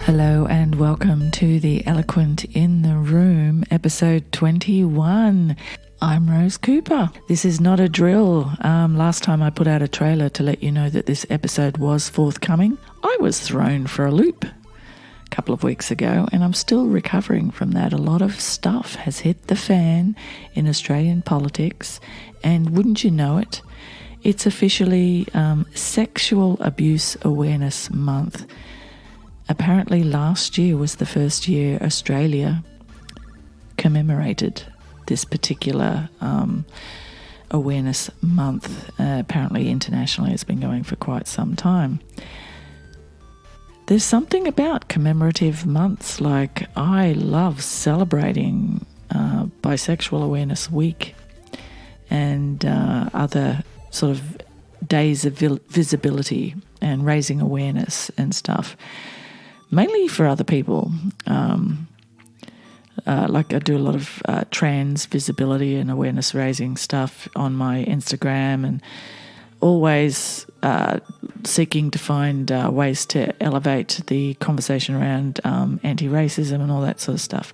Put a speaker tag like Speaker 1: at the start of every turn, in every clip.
Speaker 1: Hello and welcome to the Eloquent in the Room, episode 21. I'm Rose Cooper. This is not a drill. Last time I put out a trailer to let you know that this episode was forthcoming. I was thrown for a loop a couple of weeks ago and I'm still recovering from that. A lot of stuff has hit the fan in Australian politics, and wouldn't you know it, it's officially Sexual Abuse Awareness Month. Apparently last year was the first year Australia commemorated this particular awareness month. Apparently internationally it's been going for quite some time. There's something about commemorative months. Like, I love celebrating Bisexual Awareness Week and other sort of days of visibility and raising awareness and stuff. Mainly for other people. Like I do a lot of trans visibility and awareness raising stuff on my Instagram, and always seeking to find ways to elevate the conversation around anti-racism and all that sort of stuff.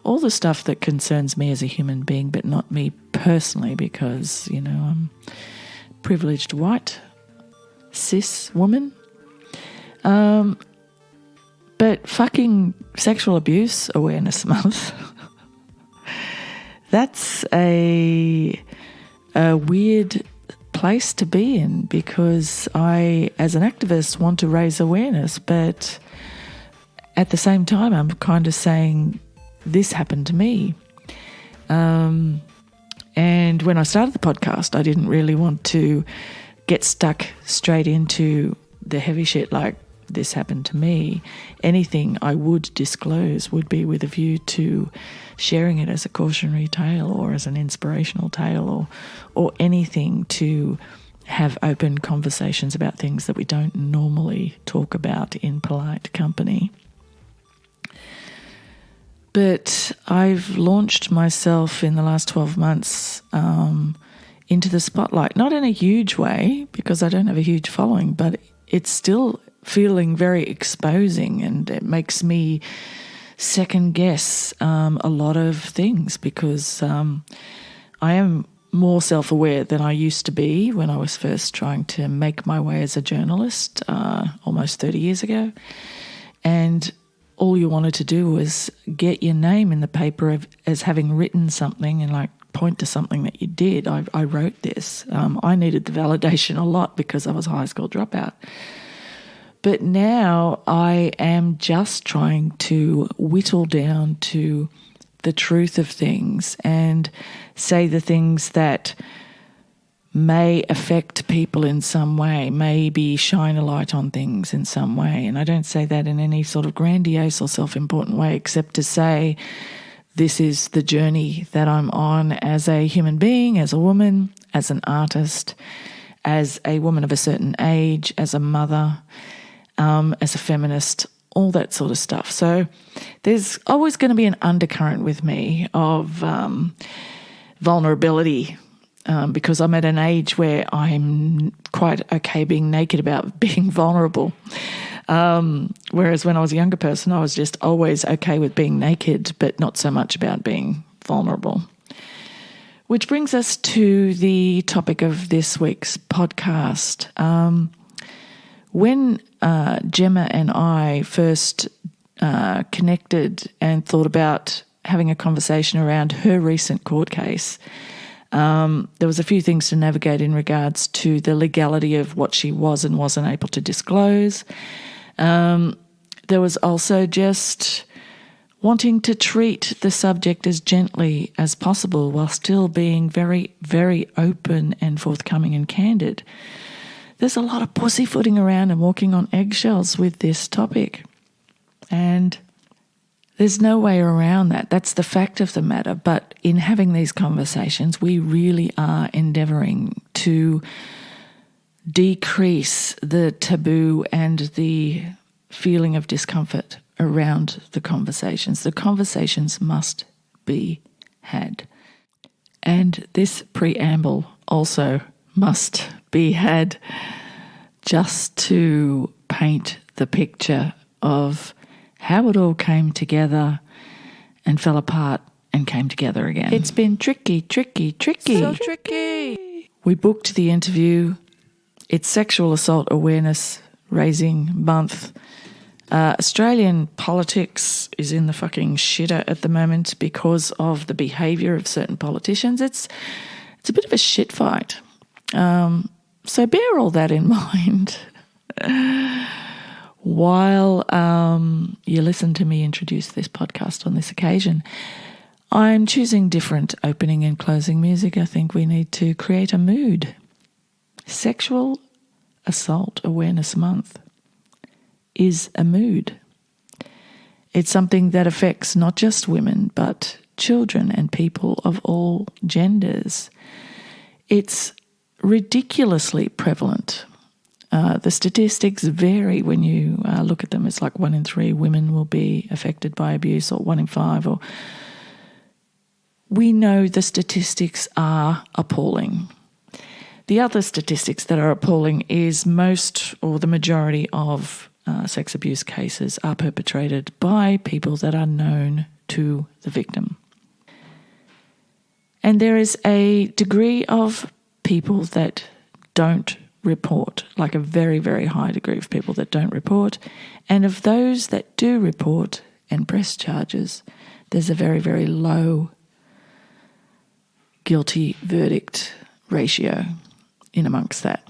Speaker 1: All the stuff that concerns me as a human being, but not me personally, because, you know, I'm a privileged white cis woman. But fucking Sexual Abuse Awareness Month, that's a weird place to be in, because I, as an activist, want to raise awareness, but at the same time I'm kind of saying this happened to me. And when I started the podcast, I didn't really want to get stuck straight into the heavy shit like this happened to me. Anything I would disclose would be with a view to sharing it as a cautionary tale or as an inspirational tale, or anything to have open conversations about things that we don't normally talk about in polite company. But I've launched myself in the last 12 months into the spotlight, not in a huge way because I don't have a huge following, but it's still feeling very exposing, and it makes me second guess a lot of things, because I am more self-aware than I used to be when I was first trying to make my way as a journalist almost 30 years ago. And all you wanted to do was get your name in the paper as having written something and like point to something that you did. I wrote this. I needed the validation a lot because I was a high school dropout. But now I am just trying to whittle down to the truth of things and say the things that may affect people in some way, maybe shine a light on things in some way. And I don't say that in any sort of grandiose or self-important way, except to say this is the journey that I'm on as a human being, as a woman, as an artist, as a woman of a certain age, as a mother, as a feminist, all that sort of stuff. So there's always going to be an undercurrent with me of vulnerability, because I'm at an age where I'm quite okay being naked about being vulnerable. Whereas when I was a younger person, I was just always okay with being naked, but not so much about being vulnerable. Which brings us to the topic of this week's podcast. When Gemma and I first connected and thought about having a conversation around her recent court case, there was a few things to navigate in regards to the legality of what she was and wasn't able to disclose. There was also just wanting to treat the subject as gently as possible while still being very, very open and forthcoming and candid. There's a lot of pussyfooting around and walking on eggshells with this topic. And there's no way around that. That's the fact of the matter. But in having these conversations, we really are endeavouring to decrease the taboo and the feeling of discomfort around the conversations. The conversations must be had. And this preamble also must be had just to paint the picture of how it all came together and fell apart and came together again. It's been tricky. So tricky. We booked the interview. It's Sexual Assault Awareness Raising Month. Australian politics is in the fucking shitter at the moment because of the behaviour of certain politicians. It's a bit of a shit fight. So bear all that in mind while you listen to me introduce this podcast on this occasion. I'm choosing different opening and closing music. I think we need to create a mood. Sexual Assault Awareness Month is a mood. It's something that affects not just women, but children and people of all genders. It's ridiculously prevalent. The statistics vary when you look at them. It's like 1 in 3 women will be affected by abuse, or 1 in 5. Or we know the statistics are appalling. The other statistics that are appalling is most or the majority of sex abuse cases are perpetrated by people that are known to the victim. And there is a degree of people that don't report, like a very, very high degree of people that don't report. And of those that do report and press charges, there's a very, very low guilty verdict ratio in amongst that.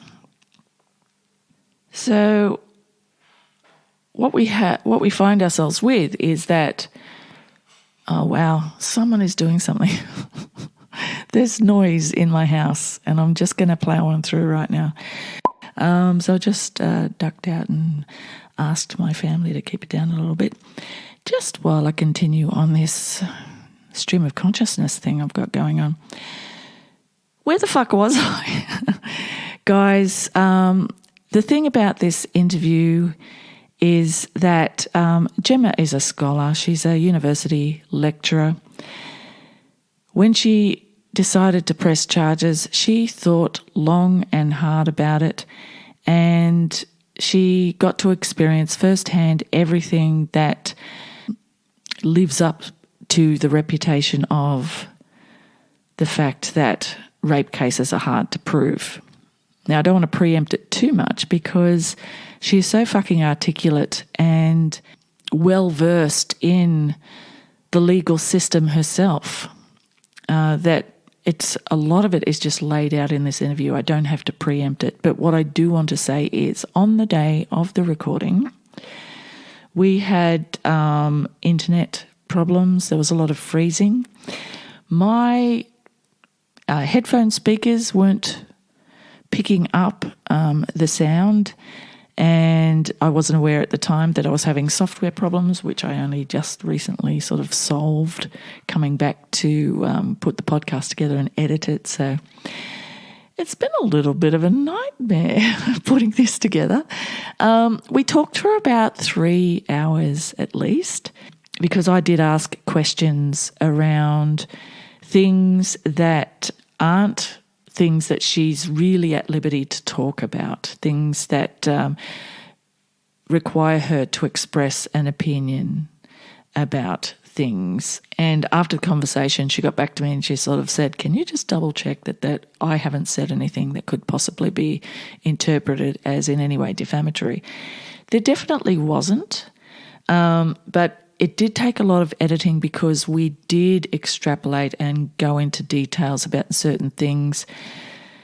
Speaker 1: So what we find ourselves with is that, oh wow, someone is doing something. There's noise in my house and I'm just going to plow on through right now. So I just ducked out and asked my family to keep it down a little bit just while I continue on this stream of consciousness thing I've got going on. Where the fuck was I? Guys, the thing about this interview is that Gemma is a scholar. She's a university lecturer. When she decided to press charges, she thought long and hard about it, and she got to experience firsthand everything that lives up to the reputation of the fact that rape cases are hard to prove. Now, I don't want to preempt it too much because she's so fucking articulate and well-versed in the legal system herself that a lot of it is just laid out in this interview. I don't have to preempt it. But what I do want to say is on the day of the recording, we had internet problems. There was a lot of freezing. My headphone speakers weren't picking up the sound, and I wasn't aware at the time that I was having software problems, which I only just recently sort of solved, coming back to put the podcast together and edit it. So it's been a little bit of a nightmare putting this together. We talked for about 3 hours at least, because I did ask questions around things that aren't things that she's really at liberty to talk about, things that require her to express an opinion about things. And after the conversation, she got back to me and she sort of said, can you just double check that I haven't said anything that could possibly be interpreted as in any way defamatory? There definitely wasn't, but it did take a lot of editing because we did extrapolate and go into details about certain things,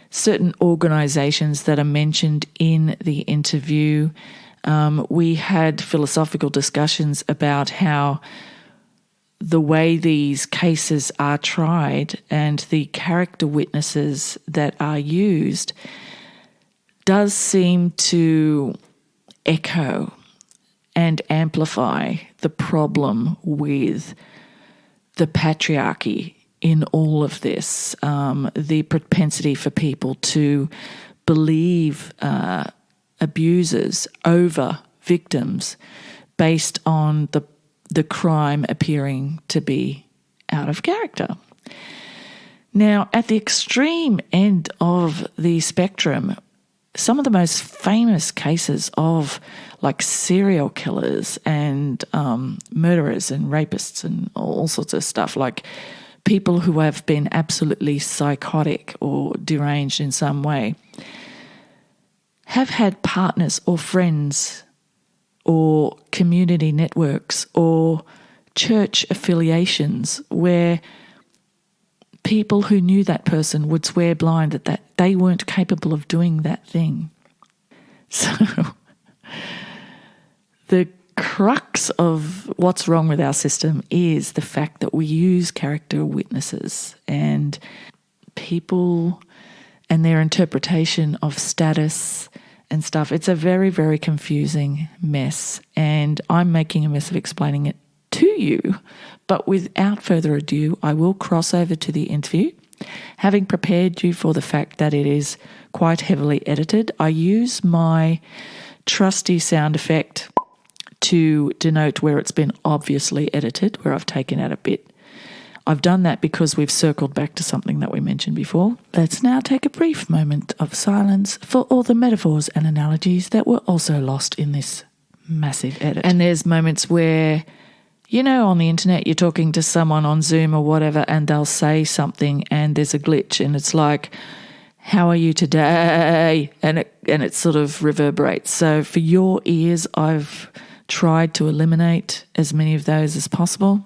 Speaker 1: certain organisations that are mentioned in the interview. We had philosophical discussions about how the way these cases are tried and the character witnesses that are used does seem to echo and amplify the problem with the patriarchy in all of this, the propensity for people to believe abusers over victims based on the crime appearing to be out of character. Now, at the extreme end of the spectrum, some of the most famous cases of like serial killers and murderers and rapists and all sorts of stuff, like people who have been absolutely psychotic or deranged in some way, have had partners or friends or community networks or church affiliations where people who knew that person would swear blind that they weren't capable of doing that thing. So the crux of what's wrong with our system is the fact that we use character witnesses and people and their interpretation of status and stuff. It's a very, very confusing mess, and I'm making a mess of explaining it to you. But without further ado, I will cross over to the interview. Having prepared you for the fact that it is quite heavily edited, I use my trusty sound effect to denote where it's been obviously edited, where I've taken out a bit. I've done that because we've circled back to something that we mentioned before. Let's now take a brief moment of silence for all the metaphors and analogies that were also lost in this massive edit. And there's moments where, you know, on the internet you're talking to someone on Zoom or whatever and they'll say something and there's a glitch and it's like, how are you today? And it sort of reverberates. So for your ears, I've tried to eliminate as many of those as possible.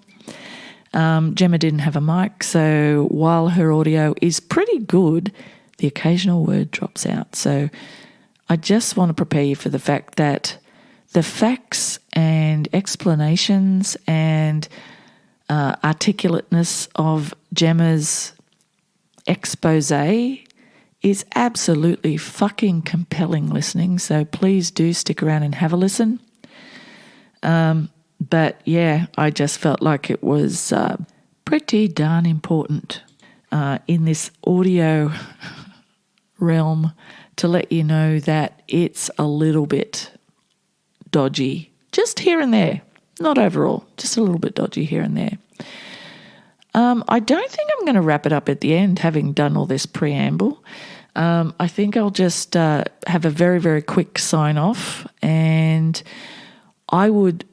Speaker 1: Gemma didn't have a mic, so while her audio is pretty good, the occasional word drops out. So I just want to prepare you for the fact that the facts and explanations and articulateness of Gemma's expose is absolutely fucking compelling listening, so please do stick around and have a listen. But yeah, I just felt like it was pretty darn important in this audio realm to let you know that it's a little bit dodgy, just here and there, not overall, just a little bit dodgy here and there. I don't think I'm going to wrap it up at the end, having done all this preamble. I think I'll just have a very, very quick sign off, and I would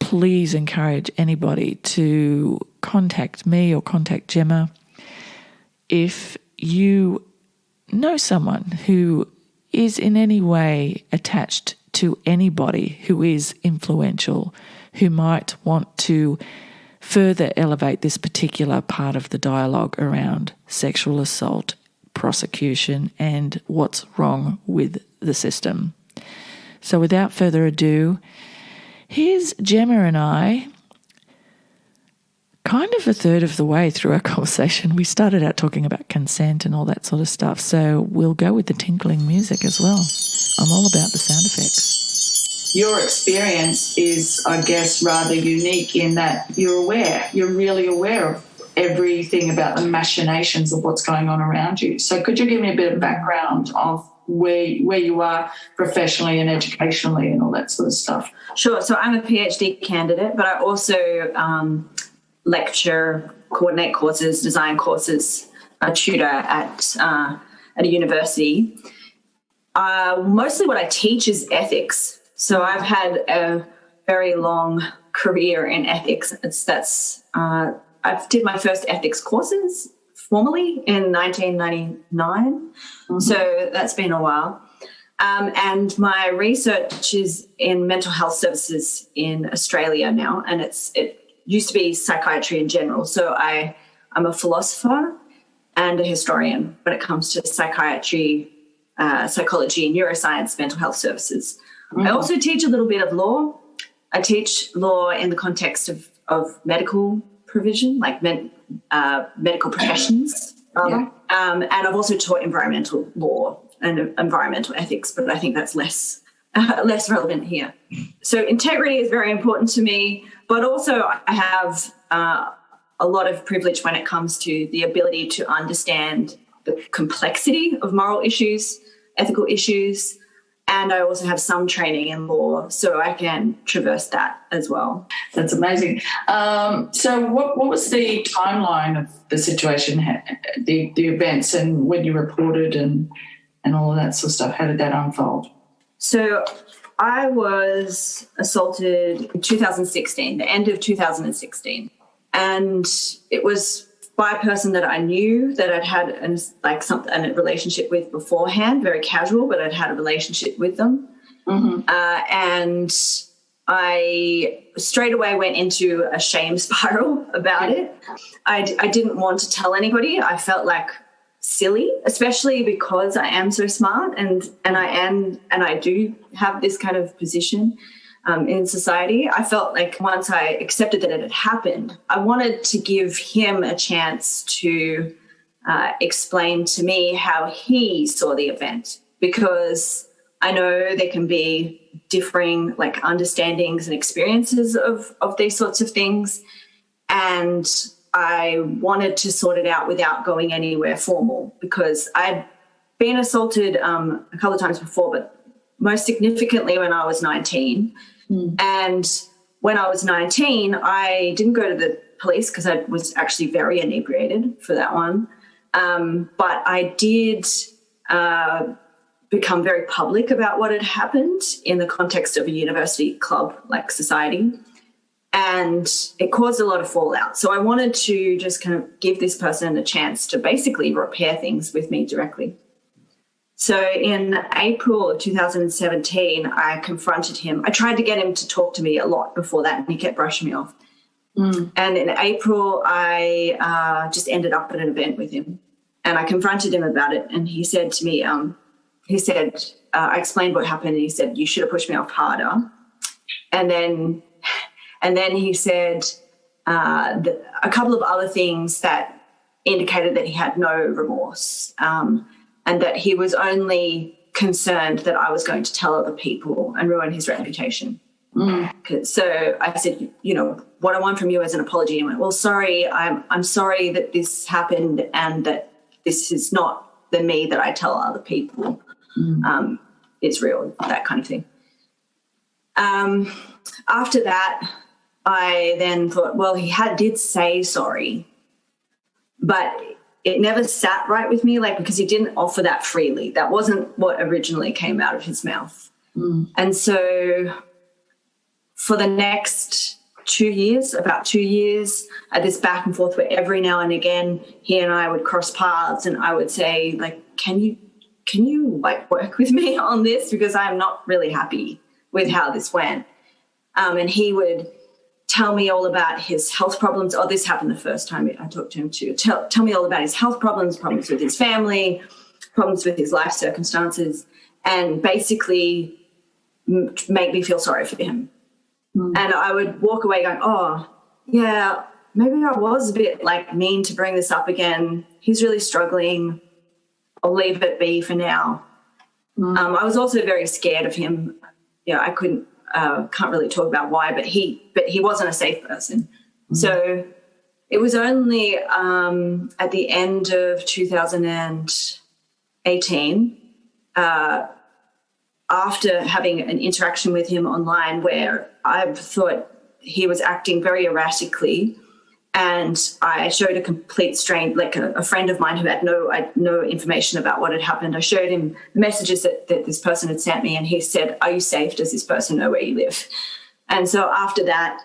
Speaker 1: please encourage anybody to contact me or contact Gemma if you know someone who is in any way attached to anybody who is influential, who might want to further elevate this particular part of the dialogue around sexual assault, prosecution, and what's wrong with the system. So without further ado, here's Gemma and I, kind of a third of the way through our conversation. We started out talking about consent and all that sort of stuff, so we'll go with the tinkling music as well. I'm all about the sound effects. Your experience is, I guess, rather unique in that you're really aware of everything about the machinations of what's going on around you. So could you give me a bit of background of where you are professionally and educationally and all that sort of stuff?
Speaker 2: Sure. So I'm a PhD candidate, but I also lecture, coordinate courses, design courses, tutor at a university. Mostly what I teach is ethics. So I've had a very long career in ethics. I did my first ethics courses formally in 1999. Mm-hmm. So that's been a while. And my research is in mental health services in Australia now, and it used to be psychiatry in general. So I'm a philosopher and a historian when it comes to psychiatry, psychology, neuroscience, mental health services. Mm-hmm. I also teach a little bit of law. I teach law in the context of medical provision, like medical professions, rather. Yeah. And I've also taught environmental law and environmental ethics, but I think that's less relevant here. So integrity is very important to me, but also I have a lot of privilege when it comes to the ability to understand the complexity of moral issues, ethical issues, and I also have some training in law, so I can traverse that as well.
Speaker 1: That's amazing. So what was the timeline of the situation, the events, and when you reported and
Speaker 3: and all of that sort of stuff? How did that unfold?
Speaker 2: So I was assaulted in 2016, the end of 2016. And it was by a person that I knew, that I'd had a relationship with beforehand, very casual, but I'd had a relationship with them. Mm-hmm. And I straight away went into a shame spiral about it. I didn't want to tell anybody. I felt like silly, especially because I am so smart and I do have this kind of position in society. I felt like once I accepted that it had happened, I wanted to give him a chance to explain to me how he saw the event, because I know there can be differing understandings and experiences of these sorts of things. And I wanted to sort it out without going anywhere formal, because I'd been assaulted a couple of times before, but most significantly when I was 19. And when I was 19, I didn't go to the police because I was actually very inebriated for that one. But I did become very public about what had happened in the context of a university club like society. And it caused a lot of fallout. So I wanted to just kind of give this person a chance to basically repair things with me directly. So in April of 2017, I confronted him. I tried to get him to talk to me a lot before that, and he kept brushing me off. And in April, I just ended up at an event with him, and I confronted him about it. And he said to me, I explained what happened, and he said, "You should have pushed me off harder." And then he said a couple of other things that indicated that he had no remorse, and that he was only concerned that I was going to tell other people and ruin his reputation. So I said, what I want from you is an apology. And he went, "Well, sorry, I'm sorry that this happened and that this is not the me that I tell other people. It's real," that kind of thing. After that, I then thought, well, he did say sorry, but it never sat right with me, because he didn't offer that freely. That wasn't what originally came out of his mouth. And so for the next about 2 years, I had this back and forth where every now and again he and I would cross paths, and I would say, can you work with me on this, because I'm not really happy with how this went. And he would tell me all about his health problems. Oh, this happened the first time I talked to him too. Tell me all about his health problems with his family, problems with his life circumstances, and basically make me feel sorry for him. And I would walk away going, oh, yeah, maybe I was a bit mean to bring this up again. He's really struggling. I'll leave it be for now. I was also very scared of him. I can't really talk about why, but he wasn't a safe person. So it was only at the end of 2018, after having an interaction with him online where I thought he was acting very erratically, and I showed a complete stranger, a friend of mine who had no information about what had happened. I showed him the messages that this person had sent me, and he said, "Are you safe? Does this person know where you live?" And so after that,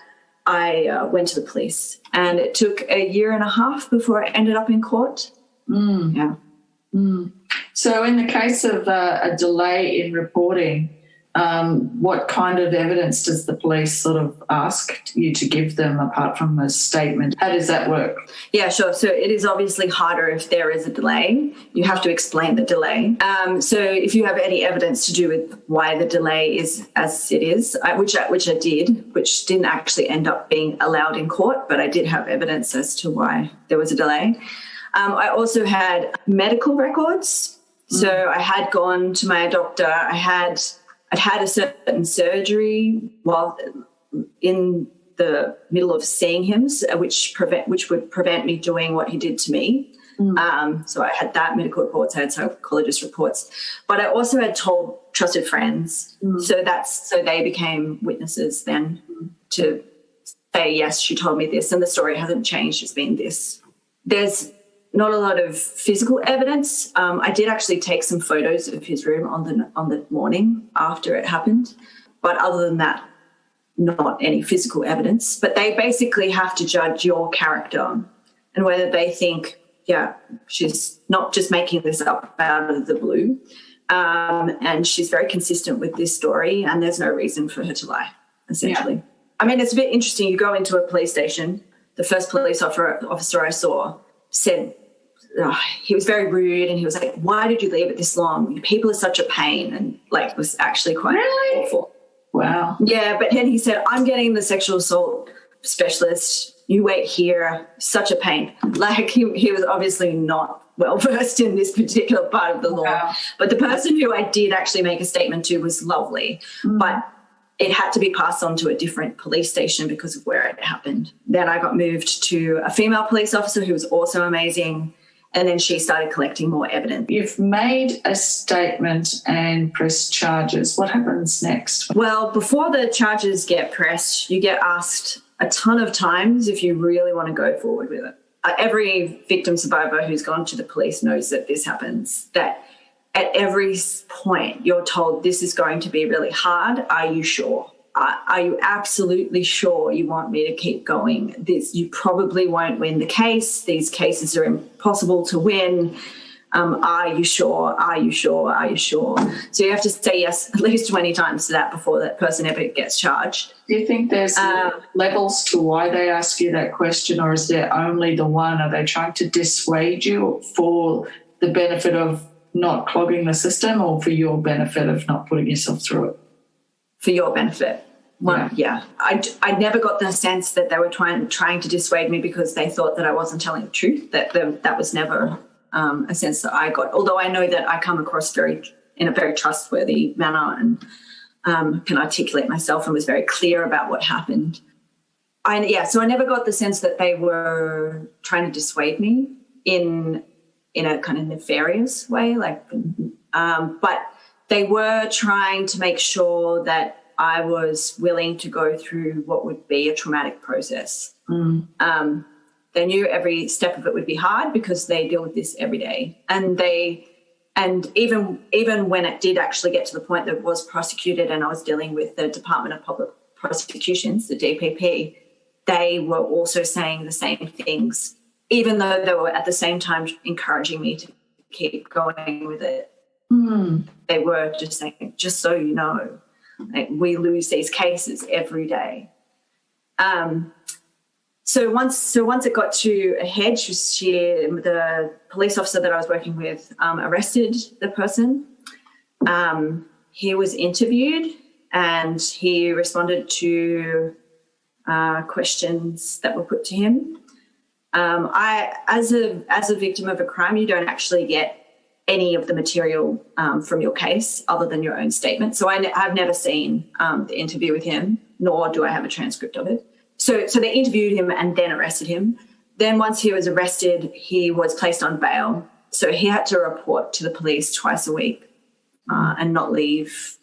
Speaker 2: I went to the police, and it took a year and a half before I ended up in court. Yeah.
Speaker 3: So in the case of a delay in reporting, what kind of evidence does the police sort of ask you to give them apart from a statement? How does that work?
Speaker 2: Yeah, sure. So it is obviously harder if there is a delay. You have to explain the delay. So if you have any evidence to do with why the delay is as it is, which I did, which didn't actually end up being allowed in court, but I did have evidence as to why there was a delay. I also had medical records. So I had gone to my doctor. I'd had a certain surgery while in the middle of seeing him, which would prevent me doing what he did to me. So I had that medical reports. I had psychologist reports, but I also had told trusted friends. So they became witnesses then to say, yes, she told me this, and the story hasn't changed. It's been this. There's not a lot of physical evidence. I did actually take some photos of his room on the morning after it happened, but other than that, not any physical evidence. But they basically have to judge your character and whether they think, yeah, she's not just making this up out of the blue, and she's very consistent with this story, and there's no reason for her to lie, essentially. Yeah. I mean, it's a bit interesting. You go into a police station, the first police officer I saw said, he was very rude, and he was like, why did you leave it this long? People are such a pain, and like was actually quite awful.
Speaker 3: Wow.
Speaker 2: Yeah, but then he said, I'm getting the sexual assault specialist. You wait here. Such a pain. Like he was obviously not well versed in this particular part of the law.
Speaker 3: Wow.
Speaker 2: But the person who I did actually make a statement to was lovely. But it had to be passed on to a different police station because of where it happened. Then I got moved to a female police officer who was also amazing. And then she started collecting more evidence.
Speaker 3: You've made a statement and pressed charges. What happens next?
Speaker 2: Well, before the charges get pressed, you get asked a ton of times if you really want to go forward with it. Every victim survivor who's gone to the police knows that this happens, that at every point you're told this is going to be really hard. Are you sure? Are you absolutely sure you want me to keep going? You probably won't win the case. These cases are impossible to win. Are you sure? Are you sure? Are you sure? So you have to say yes at least 20 times to that before that person ever gets charged.
Speaker 3: Do you think there's levels to why they ask you that question, or is there only the one? Are they trying to dissuade you for the benefit of not clogging the system, or for your benefit of not putting yourself through it?
Speaker 2: For your benefit. Yeah. I never got the sense that they were trying to dissuade me because they thought that I wasn't telling the truth. That was never a sense that I got. Although I know that I come across in a very trustworthy manner and can articulate myself and was very clear about what happened. So I never got the sense that they were trying to dissuade me in a kind of nefarious way, but they were trying to make sure that I was willing to go through what would be a traumatic process. They knew every step of it would be hard because they deal with this every day. And even when it did actually get to the point that it was prosecuted and I was dealing with the Department of Public Prosecutions, the DPP, they were also saying the same things, even though they were at the same time encouraging me to keep going with it. They were just saying, just so you know, we lose these cases every day. So once it got to a head, the police officer that I was working with arrested the person. He was interviewed and he responded to questions that were put to him. As a victim of a crime, you don't actually get any of the material from your case other than your own statement. So I've never seen the interview with him, nor do I have a transcript of it. So they interviewed him and then arrested him. Then once he was arrested, he was placed on bail. So he had to report to the police twice a week and not leave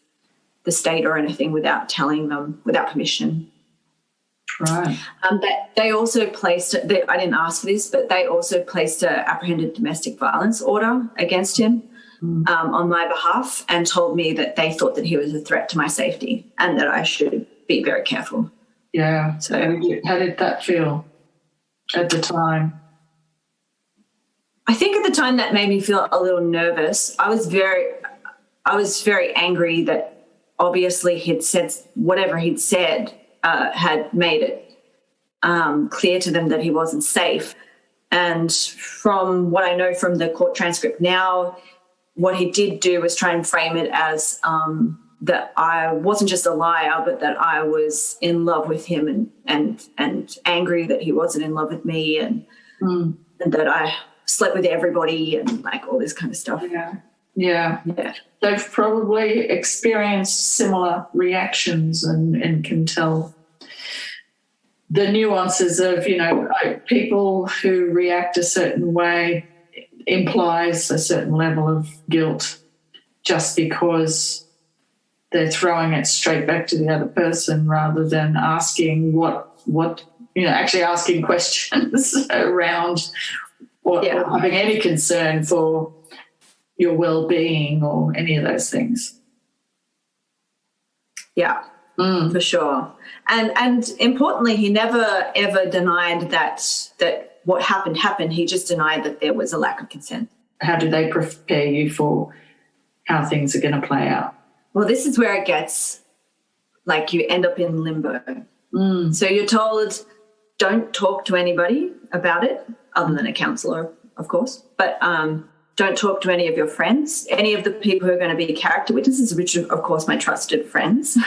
Speaker 2: the state or anything without telling them, without permission.
Speaker 3: Right.
Speaker 2: They also placed, I didn't ask for this, but they also placed an apprehended domestic violence order against him on my behalf and told me that they thought that he was a threat to my safety and that I should be very careful.
Speaker 3: Yeah. So how did that feel at the time?
Speaker 2: I think at the time that made me feel a little nervous. I was very angry that obviously he'd said whatever he'd said had made it clear to them that he wasn't safe. And from what I know from the court transcript now, what he did do was try and frame it as that I wasn't just a liar, but that I was in love with him and angry that he wasn't in love with me and that I slept with everybody and like all this kind of stuff.
Speaker 3: Yeah. They've probably experienced similar reactions and can tell the nuances of, people who react a certain way implies a certain level of guilt just because they're throwing it straight back to the other person rather than asking actually asking questions around or having any concern for your well-being or any of those things.
Speaker 2: Yeah, for sure. And importantly, he never ever denied that what happened. He just denied that there was a lack of consent.
Speaker 3: How do they prepare you for how things are going to play out?
Speaker 2: Well, this is where it gets like you end up in limbo. So you're told, don't talk to anybody about it other than a counsellor, of course, but don't talk to any of your friends, any of the people who are going to be character witnesses, which are, of course, my trusted friends.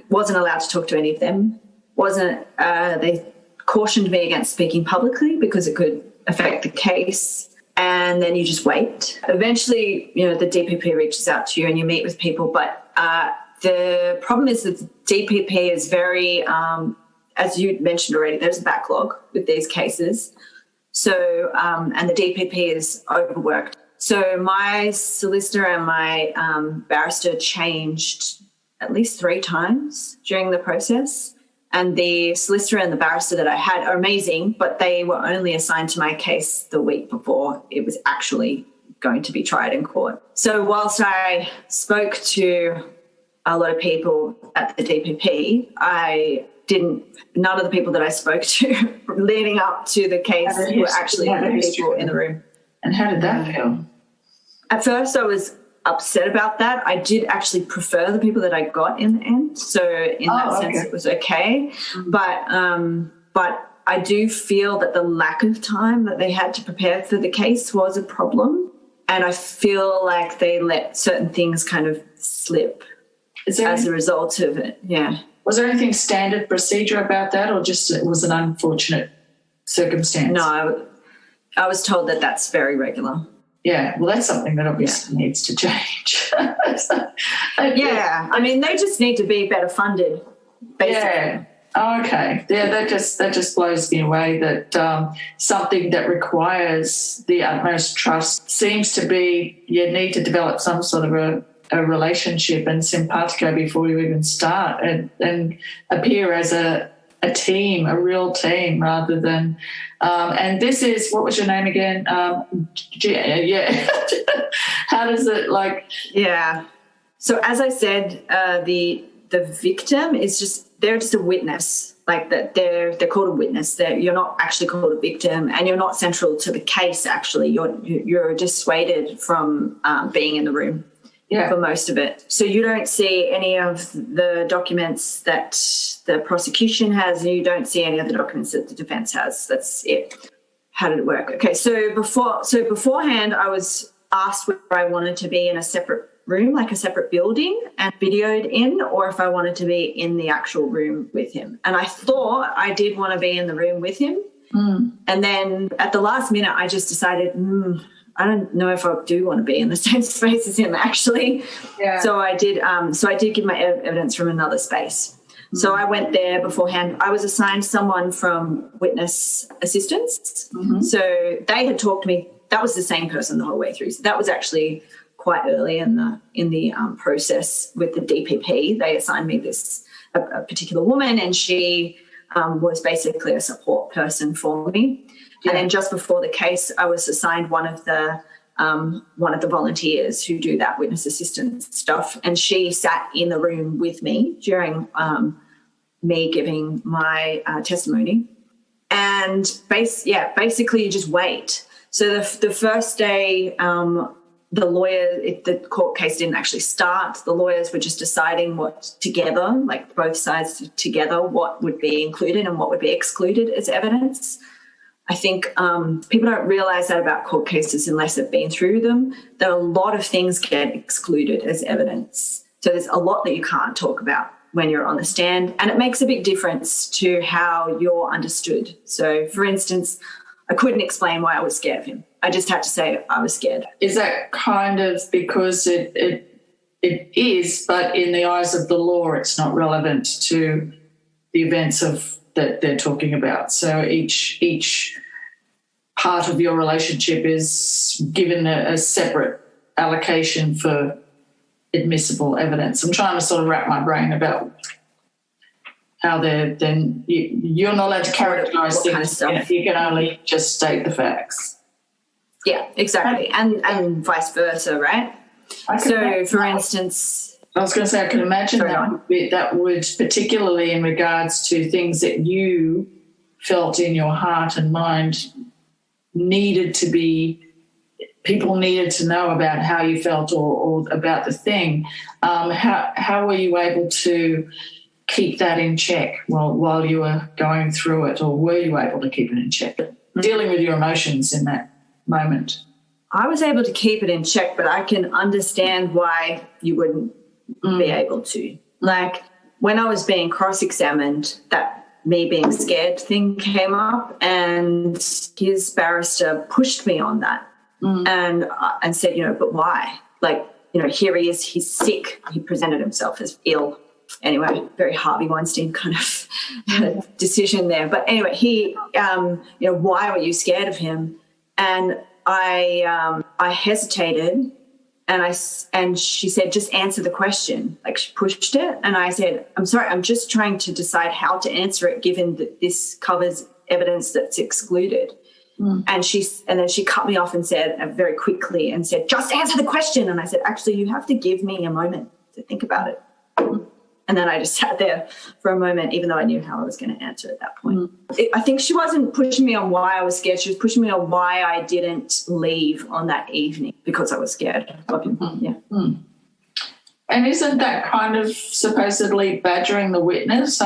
Speaker 2: Wasn't allowed to talk to any of them. They cautioned me against speaking publicly because it could affect the case. And then you just wait. Eventually, the DPP reaches out to you and you meet with people. But the problem is that the DPP is very, as you mentioned already, there's a backlog with these cases. So, and the DPP is overworked. So my solicitor and my barrister changed at least 3 times during the process. And the solicitor and the barrister that I had are amazing, but they were only assigned to my case the week before it was actually going to be tried in court. So whilst I spoke to a lot of people at the DPP, none of the people that I spoke to leading up to the case were actually the people in the room.
Speaker 3: And how did that feel?
Speaker 2: At first I was upset about that. I did actually prefer the people that I got in the end. So in that sense, it was okay. But I do feel that the lack of time that they had to prepare for the case was a problem. And I feel like they let certain things kind of slip as a result of it. Yeah.
Speaker 3: Was there anything standard procedure about that, or just it was an unfortunate circumstance?
Speaker 2: No, I was told that that's very regular.
Speaker 3: Yeah, well, that's something that obviously needs to change.
Speaker 2: I mean, they just need to be better funded, basically.
Speaker 3: Yeah. Oh, okay. Yeah, that just blows me away that something that requires the utmost trust seems to be you need to develop some sort of a relationship and simpatico before you even start and appear as a team, a real team, rather than and this is, what was your name again? How does it
Speaker 2: So as I said, the victim is they're just a witness, like that they're called a witness. You're not actually called a victim, and you're not central to the case. Actually, you're dissuaded from being in the room. Yeah. For most of it. So you don't see any of the documents that the prosecution has, and you don't see any of the documents that the defense has. That's it. How did it work? Okay, so beforehand I was asked whether I wanted to be in a separate room, like a separate building, and videoed in, or if I wanted to be in the actual room with him. And I thought I did want to be in the room with him. And then at the last minute I just decided, I don't know if I do want to be in the same space as him, actually. Yeah. So I did. Give my evidence from another space. So I went there beforehand. I was assigned someone from witness assistance. So they had talked to me. That was the same person the whole way through. So that was actually quite early in the process with the DPP. They assigned me a particular woman, and she was basically a support person for me. Yeah. And then just before the case, I was assigned one of the volunteers who do that witness assistance stuff, and she sat in the room with me during me giving my testimony. And basically you just wait. So the first day, the court case didn't actually start. The lawyers were just deciding what together, like both sides together, what would be included and what would be excluded as evidence. I think people don't realise that about court cases unless they've been through them, that a lot of things get excluded as evidence. So there's a lot that you can't talk about when you're on the stand, and it makes a big difference to how you're understood. So, for instance, I couldn't explain why I was scared of him. I just had to say I was scared.
Speaker 3: Is that kind of because it is, but in the eyes of the law it's not relevant to the events that they're talking about? So each part of your relationship is given a separate allocation for admissible evidence. I'm trying to sort of wrap my brain about how you're not allowed to characterise things. You can only just state the facts.
Speaker 2: Yeah, exactly. And vice versa, right? So, for instance...
Speaker 3: I was going to say, I can imagine that would, particularly in regards to things that you felt in your heart and mind, people needed to know about how you felt or about the thing. How were you able to keep that in check while you were going through it, or were you able to keep it in check, dealing with your emotions in that moment?
Speaker 2: I was able to keep it in check, but I can understand why you wouldn't be able to. Like, when I was being cross-examined, that me being scared thing came up, and his barrister pushed me on that and said, but why? Like, here he is, he's sick. He presented himself as ill. Anyway, very Harvey Weinstein kind of decision there. But anyway, he, why were you scared of him? And I hesitated. And she said, just answer the question. Like, she pushed it. And I said, I'm sorry, I'm just trying to decide how to answer it, given that this covers evidence that's excluded. And then she cut me off and said very quickly and said, just answer the question. And I said, actually, you have to give me a moment to think about it. And then I just sat there for a moment, even though I knew how I was going to answer at that point. I think she wasn't pushing me on why I was scared. She was pushing me on why I didn't leave on that evening, because I was scared of him. Yeah.
Speaker 3: And isn't that kind of supposedly badgering the witness?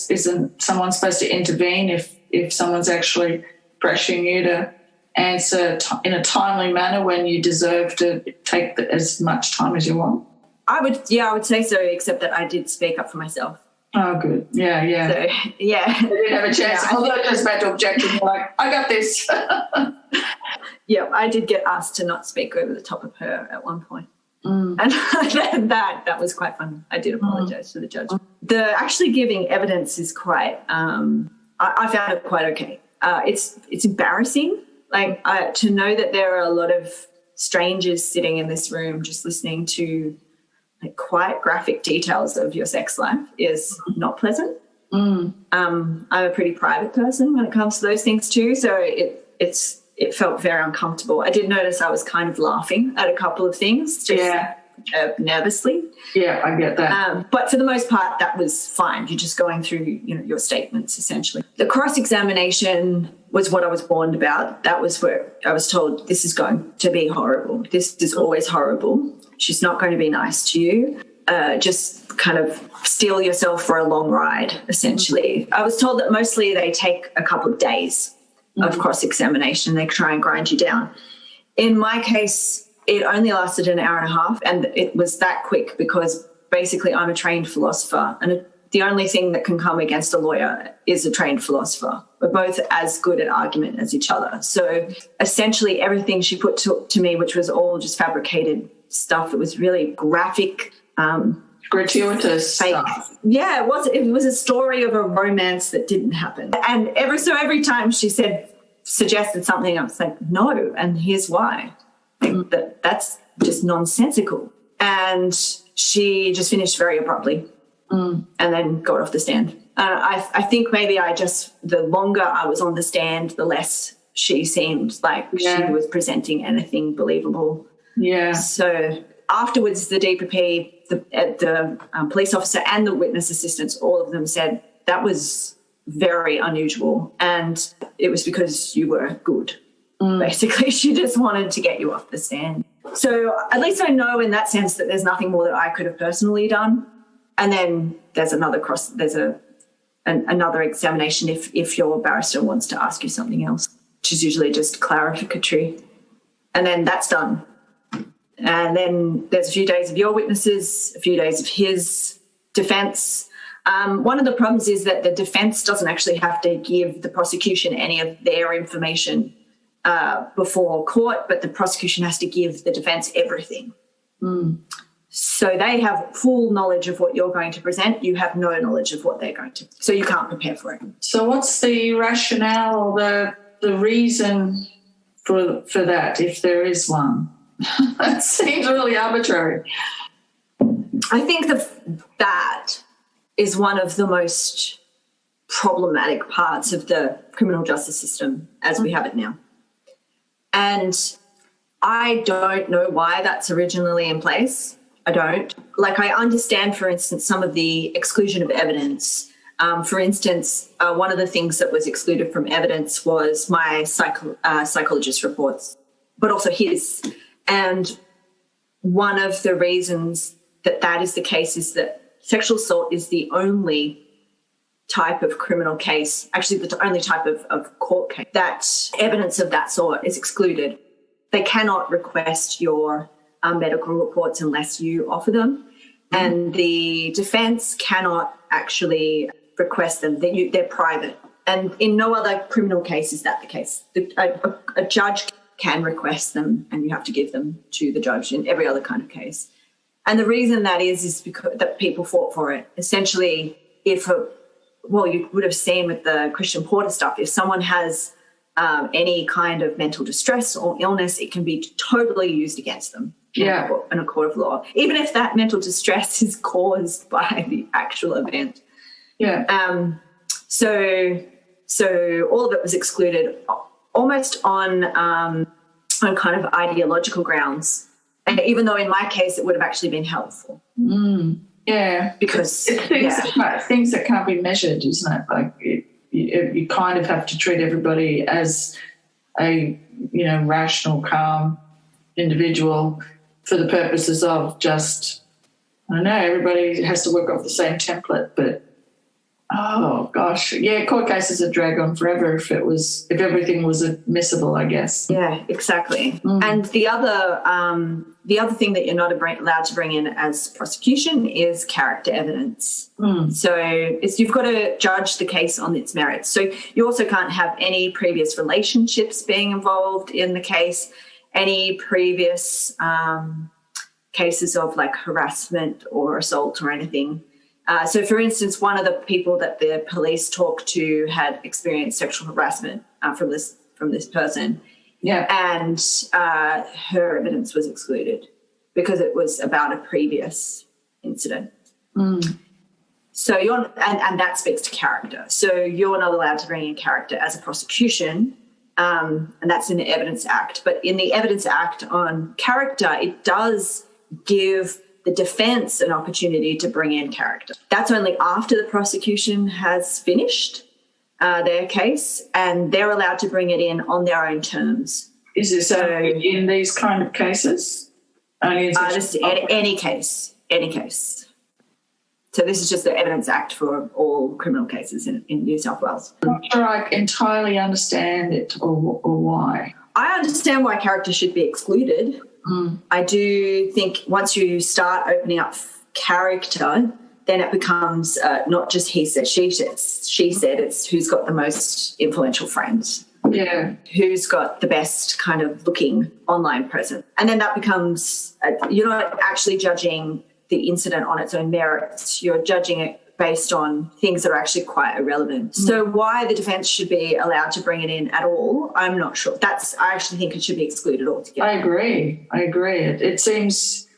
Speaker 3: Isn't someone supposed to intervene if someone's actually pressuring you to answer in a timely manner when you deserve to take as much time as you want?
Speaker 2: I would say so, except that I did speak up for myself.
Speaker 3: Oh, good. Yeah.
Speaker 2: So, yeah.
Speaker 3: You didn't have a chance. Although it goes back to objection, you're like, I got this.
Speaker 2: Yeah, I did get asked to not speak over the top of her at one point. And that was quite fun. I did apologise to the judge. The actually giving evidence is quite, I found it quite okay. It's embarrassing, like to know that there are a lot of strangers sitting in this room just listening to quite graphic details of your sex life is not pleasant. I'm a pretty private person when it comes to those things too, so it felt very uncomfortable. I did notice I was kind of laughing at a couple of things, just nervously.
Speaker 3: Yeah, I get that.
Speaker 2: But for the most part, that was fine. You're just going through, your statements essentially. The cross-examination was what I was warned about. That was where I was told, this is going to be horrible. This is always horrible. She's not going to be nice to you. Just kind of steel yourself for a long ride, essentially. I was told that mostly they take a couple of days of cross-examination. They try and grind you down. In my case, it only lasted an hour and a half, and it was that quick because basically I'm a trained philosopher, and the only thing that can come against a lawyer is a trained philosopher. We're both as good at argument as each other. So essentially everything she put to me, which was all just fabricated stuff, it was really graphic,
Speaker 3: gratuitous
Speaker 2: fake
Speaker 3: stuff.
Speaker 2: Yeah, it was a story of a romance that didn't happen. And every time she suggested something, I was like, no, and here's why. That's just nonsensical. And she just finished very abruptly and then got off the stand. I think maybe the longer I was on the stand, the less she seemed like she was presenting anything believable.
Speaker 3: Yeah.
Speaker 2: So afterwards, the DPP, the police officer and the witness assistants, all of them said that was very unusual, and it was because you were good. Basically, she just wanted to get you off the stand. So at least I know in that sense that there's nothing more that I could have personally done. And then there's another examination if your barrister wants to ask you something else, which is usually just clarificatory. And then that's done. And then there's a few days of your witnesses, a few days of his defence. One of the problems is that the defence doesn't actually have to give the prosecution any of their information before court, but the prosecution has to give the defence everything. So they have full knowledge of what you're going to present. You have no knowledge of what they're going to. So you can't prepare for it.
Speaker 3: So what's the rationale or the reason for that, if there is one? That seems really arbitrary.
Speaker 2: I think that is one of the most problematic parts of the criminal justice system as we have it now. And I don't know why that's originally in place. I don't. Like, I understand, for instance, some of the exclusion of evidence. For instance, one of the things that was excluded from evidence was my psychologist reports, but also his. And one of the reasons that that is the case is that sexual assault is the only type of criminal case, actually the only type of court case, that evidence of that sort is excluded. They cannot request your medical reports unless you offer them. And the defence cannot actually request them. They're private. And in no other criminal case is that the case. A judge can request them and you have to give them to the judge in every other kind of case. And the reason that is because that people fought for it. Essentially, you would have seen with the Christian Porter stuff, if someone has any kind of mental distress or illness, it can be totally used against them in a court of law, even if that mental distress is caused by the actual event. Yeah. So all of it was excluded almost on kind of ideological grounds. And even though in my case it would have actually been helpful.
Speaker 3: Yeah.
Speaker 2: Because
Speaker 3: it's things that can't be measured, isn't it? Like you kind of have to treat everybody as a, rational, calm individual for the purposes of just, I don't know, everybody has to work off the same template, but oh gosh, court cases would drag on forever if everything was admissible, I guess.
Speaker 2: Yeah, exactly. And the other thing that you're not allowed to bring in as prosecution is character evidence. So you've got to judge the case on its merits. So you also can't have any previous relationships being involved in the case, any previous cases of like harassment or assault or anything. So, for instance, one of the people that the police talked to had experienced sexual harassment from this person. Yeah. And her evidence was excluded because it was about a previous incident. So and that speaks to character. So you're not allowed to bring in character as a prosecution, and that's in the Evidence Act. But in the Evidence Act on character, it does give the defence an opportunity to bring in character. That's only after the prosecution has finished their case, and they're allowed to bring it in on their own terms.
Speaker 3: Is it so in these kind of cases?
Speaker 2: Any case. So this is just the Evidence Act for all criminal cases in New South Wales.
Speaker 3: I'm not sure I entirely understand it or why.
Speaker 2: I understand why character should be excluded. I do think once you start opening up character, then it becomes not just he said, she said, it's who's got the most influential friends.
Speaker 3: Yeah.
Speaker 2: Who's got the best kind of looking online presence. And then that becomes, you're not actually judging the incident on its own merits. You're judging it based on things that are actually quite irrelevant. So why the defence should be allowed to bring it in at all, I'm not sure. I actually think it should be excluded altogether.
Speaker 3: I agree. It seems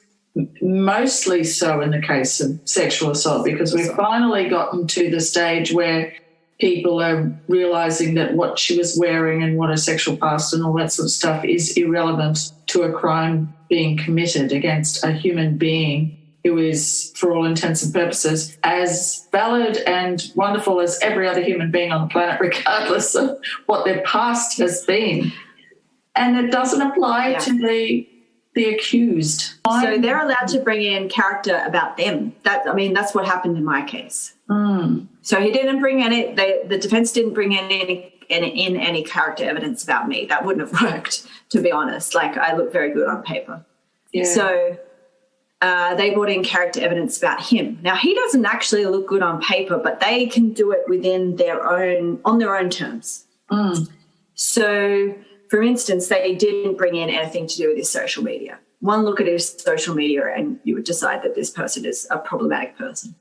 Speaker 3: mostly so in the case of sexual assault, because we've finally gotten to the stage where people are realising that what she was wearing and what her sexual past and all that sort of stuff is irrelevant to a crime being committed against a human being who is, for all intents and purposes, as valid and wonderful as every other human being on the planet, regardless of what their past has been. And it doesn't apply to the accused.
Speaker 2: So they're allowed to bring in character about them. That's what happened in my case. So he didn't bring any. The defence didn't bring in any character evidence about me. That wouldn't have worked, to be honest. Like, I look very good on paper. Yeah. So they brought in character evidence about him. Now, he doesn't actually look good on paper, but they can do it on their own terms. So, for instance, they didn't bring in anything to do with his social media. One look at his social media and you would decide that this person is a problematic person.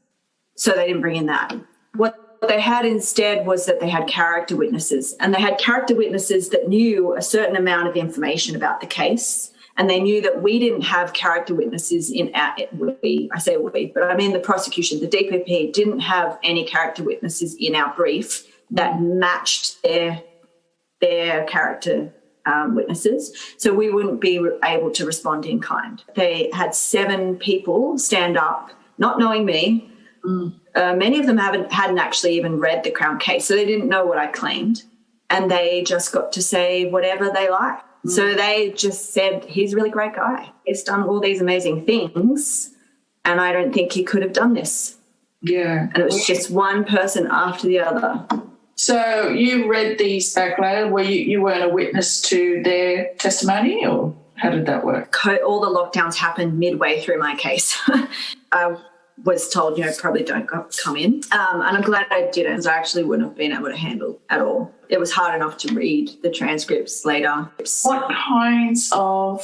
Speaker 2: So they didn't bring in that. What they had instead was that they had character witnesses, and they had character witnesses that knew a certain amount of information about the case, and they knew that we didn't have character witnesses the prosecution, the DPP didn't have any character witnesses in our brief that matched their character witnesses, so we wouldn't be able to respond in kind. They had 7 people stand up, not knowing me. Many of them hadn't actually even read the Crown case, so they didn't know what I claimed, and they just got to say whatever they liked. So they just said, he's a really great guy. He's done all these amazing things, and I don't think he could have done this.
Speaker 3: Yeah.
Speaker 2: And it was just one person after the other.
Speaker 3: So you read these back later. Were you weren't a witness to their testimony, or how did that work?
Speaker 2: All the lockdowns happened midway through my case. I was told, probably don't come in. And I'm glad I didn't, because I actually wouldn't have been able to handle at all. It was hard enough to read the transcripts later.
Speaker 3: What kinds of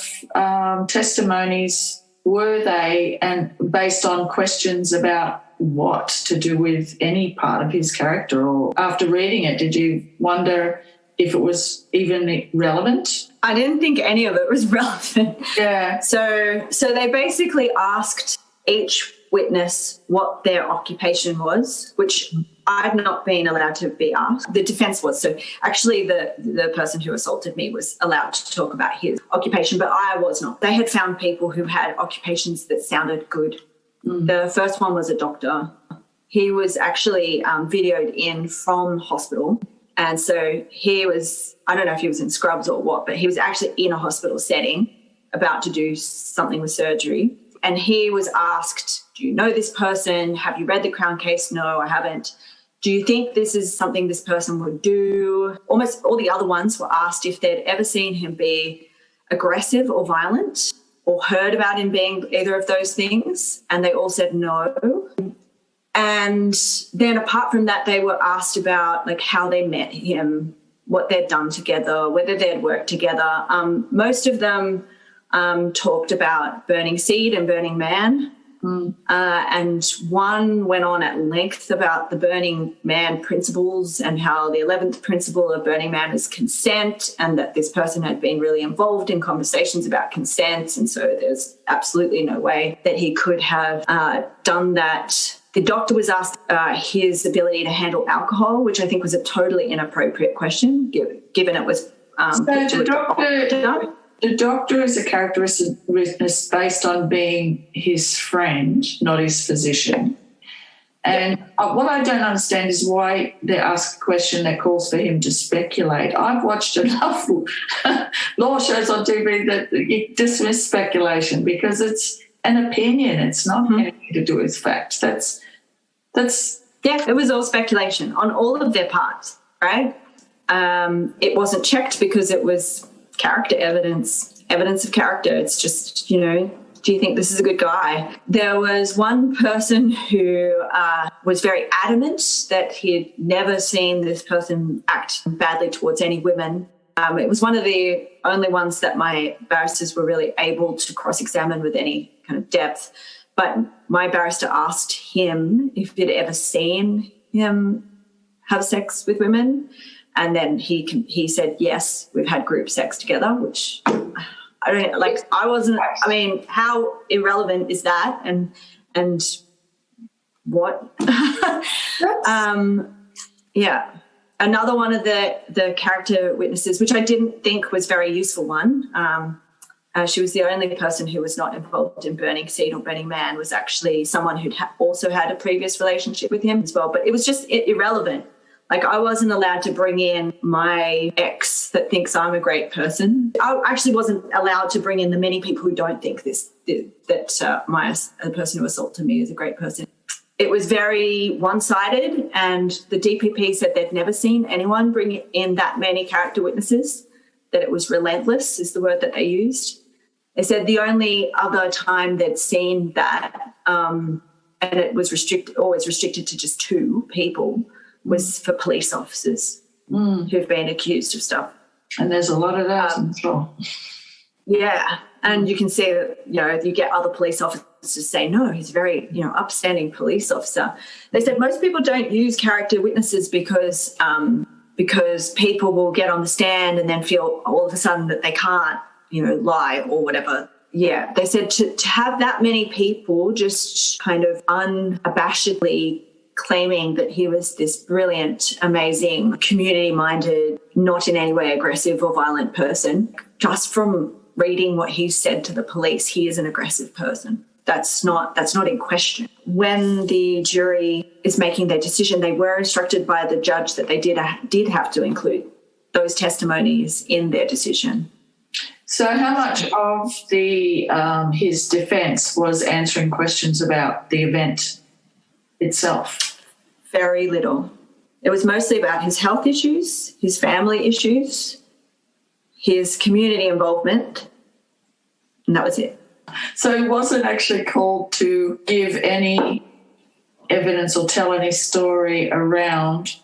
Speaker 3: testimonies were they, and based on questions about what to do with any part of his character? Or after reading it, did you wonder if it was even relevant?
Speaker 2: I didn't think any of it was relevant.
Speaker 3: Yeah.
Speaker 2: So they basically asked each witness what their occupation was, which I'd not been allowed to be asked. The defence was. So actually the person who assaulted me was allowed to talk about his occupation, but I was not. They had found people who had occupations that sounded good. The first one was a doctor. He was actually videoed in from hospital. And so he was, I don't know if he was in scrubs or what, but he was actually in a hospital setting about to do something with surgery. And he was asked, do you know this person? Have you read the Crown case? No, I haven't. Do you think this is something this person would do? Almost all the other ones were asked if they'd ever seen him be aggressive or violent, or heard about him being either of those things, and they all said no. And then apart from that, they were asked about like how they met him, what they'd done together, whether they'd worked together. Most of them talked about Burning Seed and Burning Man. And one went on at length about the Burning Man principles and how the 11th principle of Burning Man is consent, and that this person had been really involved in conversations about consent, and so there's absolutely no way that he could have done that. The doctor was asked his ability to handle alcohol, which I think was a totally inappropriate question, given it was
Speaker 3: The doctor is a characteristic witness based on being his friend, not his physician. And what I don't understand is why they ask a question that calls for him to speculate. I've watched enough law shows on TV that you dismiss speculation because it's an opinion. It's not anything to do with facts. That's
Speaker 2: it was all speculation on all of their parts, right? It wasn't checked because it was character evidence of character. It's just, do you think this is a good guy? There was one person who was very adamant that he had never seen this person act badly towards any women. It was one of the only ones that my barristers were really able to cross-examine with any kind of depth. But my barrister asked him if he'd ever seen him have sex with women. And then he said, yes, we've had group sex together, which I don't like. How irrelevant is that? And what? Yeah. Another one of the character witnesses, which I didn't think was very useful one, she was the only person who was not involved in Burning Seed or Burning Man, was actually someone who'd also had a previous relationship with him as well. But it was just irrelevant. Like, I wasn't allowed to bring in my ex that thinks I'm a great person. I actually wasn't allowed to bring in the many people who don't think the person who assaulted me is a great person. It was very one-sided, and the DPP said they'd never seen anyone bring in that many character witnesses, that it was relentless is the word that they used. They said the only other time they'd seen that, and it was always restricted to just 2 people, was for police officers who've been accused of stuff.
Speaker 3: And there's a lot of that as well.
Speaker 2: Yeah, and you can see that, you get other police officers say, no, he's a very, upstanding police officer. They said most people don't use character witnesses because people will get on the stand and then feel all of a sudden that they can't, lie or whatever. Yeah, they said to have that many people just kind of unabashedly claiming that he was this brilliant, amazing, community-minded, not in any way aggressive or violent person. Just from reading what he said to the police, he is an aggressive person. That's not in question. When the jury is making their decision, they were instructed by the judge that they did have to include those testimonies in their decision.
Speaker 3: So how much of the his defence was answering questions about the event itself?
Speaker 2: Very little. It was mostly about his health issues, his family issues, his community involvement, and that was it.
Speaker 3: So he wasn't actually called to give any evidence or tell any story around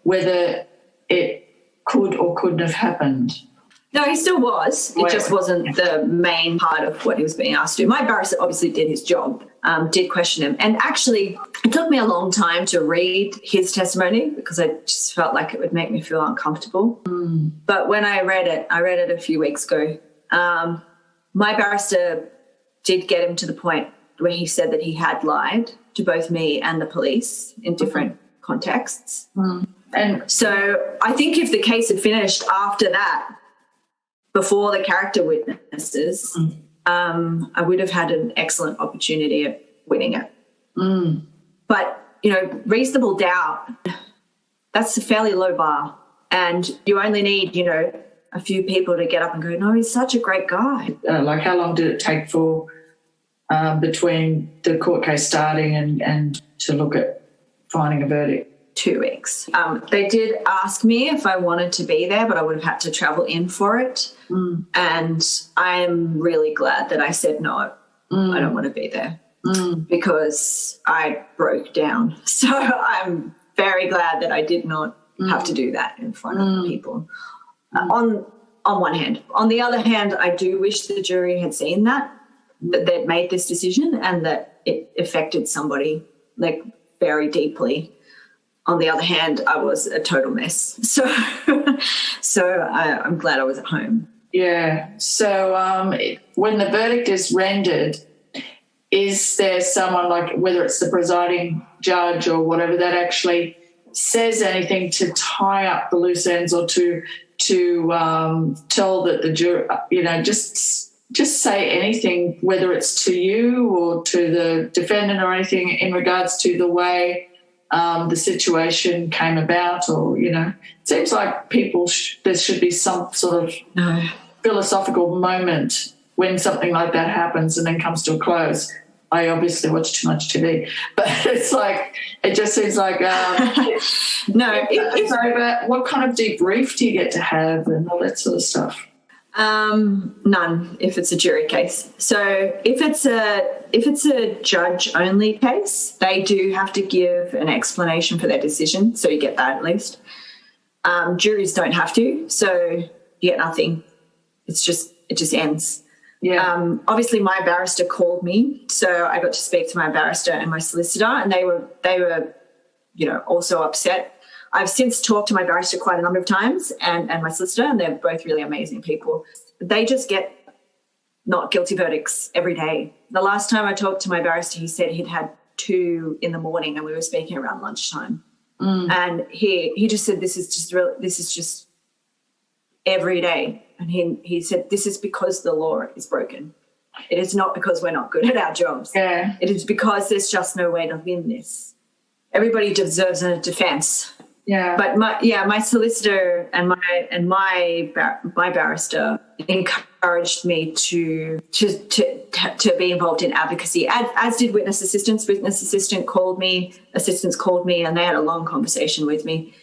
Speaker 3: whether it could or couldn't have happened?
Speaker 2: No, he still was. It just wasn't the main part of what he was being asked to do. My barrister obviously did his job, did question him. And actually, it took me a long time to read his testimony because I just felt like it would make me feel uncomfortable. But when I read it a few weeks ago, my barrister did get him to the point where he said that he had lied to both me and the police in different contexts. And so I think if the case had finished after that, before the character witnesses, I would have had an excellent opportunity at winning it. But, reasonable doubt, that's a fairly low bar. And you only need, a few people to get up and go, no, he's such a great guy.
Speaker 3: Like how long did it take for between the court case starting and to look at finding a verdict?
Speaker 2: 2 weeks. They did ask me if I wanted to be there, but I would have had to travel in for it. And I'm really glad that I said no, I don't want to be there because I broke down. So I'm very glad that I did not have to do that in front of people. On one hand. On the other hand, I do wish the jury had seen that they'd made this decision and that it affected somebody very deeply. On the other hand, I was a total mess. So I'm glad I was at home.
Speaker 3: Yeah. So when the verdict is rendered, is there someone, whether it's the presiding judge or whatever, that actually says anything to tie up the loose ends or to tell that the jury, just say anything, whether it's to you or to the defendant or anything in regards to the way the situation came about, or it seems like there should be some sort of philosophical moment when something like that happens and then comes to a close. I obviously watch too much TV, but it just seems like
Speaker 2: no.
Speaker 3: It's over. What kind of debrief do you get to have and all that sort of stuff?
Speaker 2: None if it's a jury case. So if it's a judge only case, they do have to give an explanation for their decision, so you get that at least. Juries don't have to, so you get nothing. It just ends. Yeah. Obviously my barrister called me, so I got to speak to my barrister and my solicitor, and they were also upset. I've since talked to my barrister quite a number of times and my solicitor, and they're both really amazing people. They just get not guilty verdicts every day. The last time I talked to my barrister, he said he'd had 2 in the morning and we were speaking around lunchtime. And he just said, this is just every day. And he said, this is because the law is broken. It is not because we're not good at our jobs.
Speaker 3: Yeah.
Speaker 2: It is because there's just no way to win this. Everybody deserves a defense.
Speaker 3: Yeah.
Speaker 2: But my solicitor and my barrister encouraged me to be involved in advocacy, as did witness assistants. Assistants called me, and they had a long conversation with me.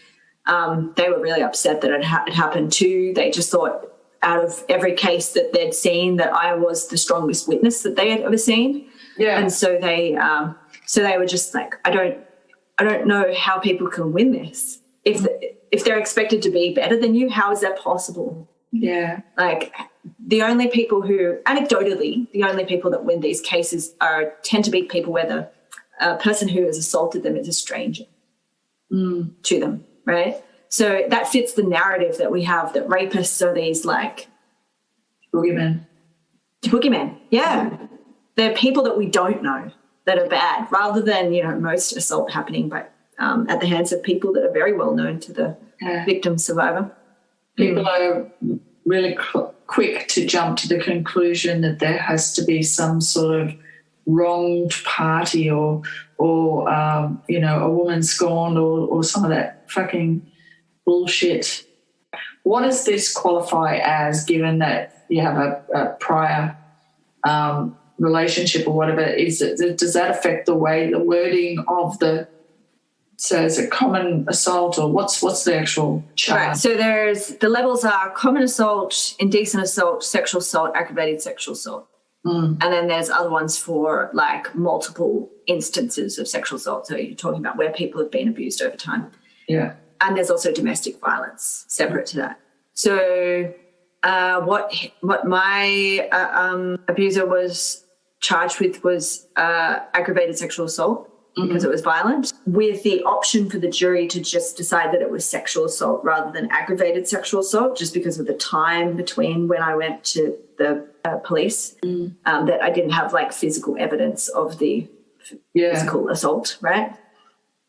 Speaker 2: They were really upset that it happened too. They just thought out of every case that they'd seen that I was the strongest witness that they had ever seen.
Speaker 3: Yeah.
Speaker 2: And so they were just like, I don't know how people can win this. If they're expected to be better than you, how is that possible?
Speaker 3: Yeah.
Speaker 2: The only people that win these cases tend to be people where the person who has assaulted them is a stranger to them, right? So that fits the narrative that we have, that rapists are these
Speaker 3: boogeymen.
Speaker 2: Boogeymen, yeah. They're people that we don't know. that are bad, rather than, most assault happening at the hands of people that are very well known to the victim survivor.
Speaker 3: People are really quick to jump to the conclusion that there has to be some sort of wronged party or a woman scorned or some of that fucking bullshit. What does this qualify as, given that you have a prior relationship or whatever? Does that affect the wording of so is it common assault, or what's the actual charge?
Speaker 2: Right, so the levels are common assault, indecent assault, sexual assault, aggravated sexual assault. And then there's other ones for like multiple instances of sexual assault. So you're talking about where people have been abused over time.
Speaker 3: Yeah.
Speaker 2: And there's also domestic violence separate to that. So what my abuser was charged with was aggravated sexual assault because it was violent, with the option for the jury to just decide that it was sexual assault rather than aggravated sexual assault, just because of the time between when I went to the police, that I didn't have like physical evidence of the physical assault, right?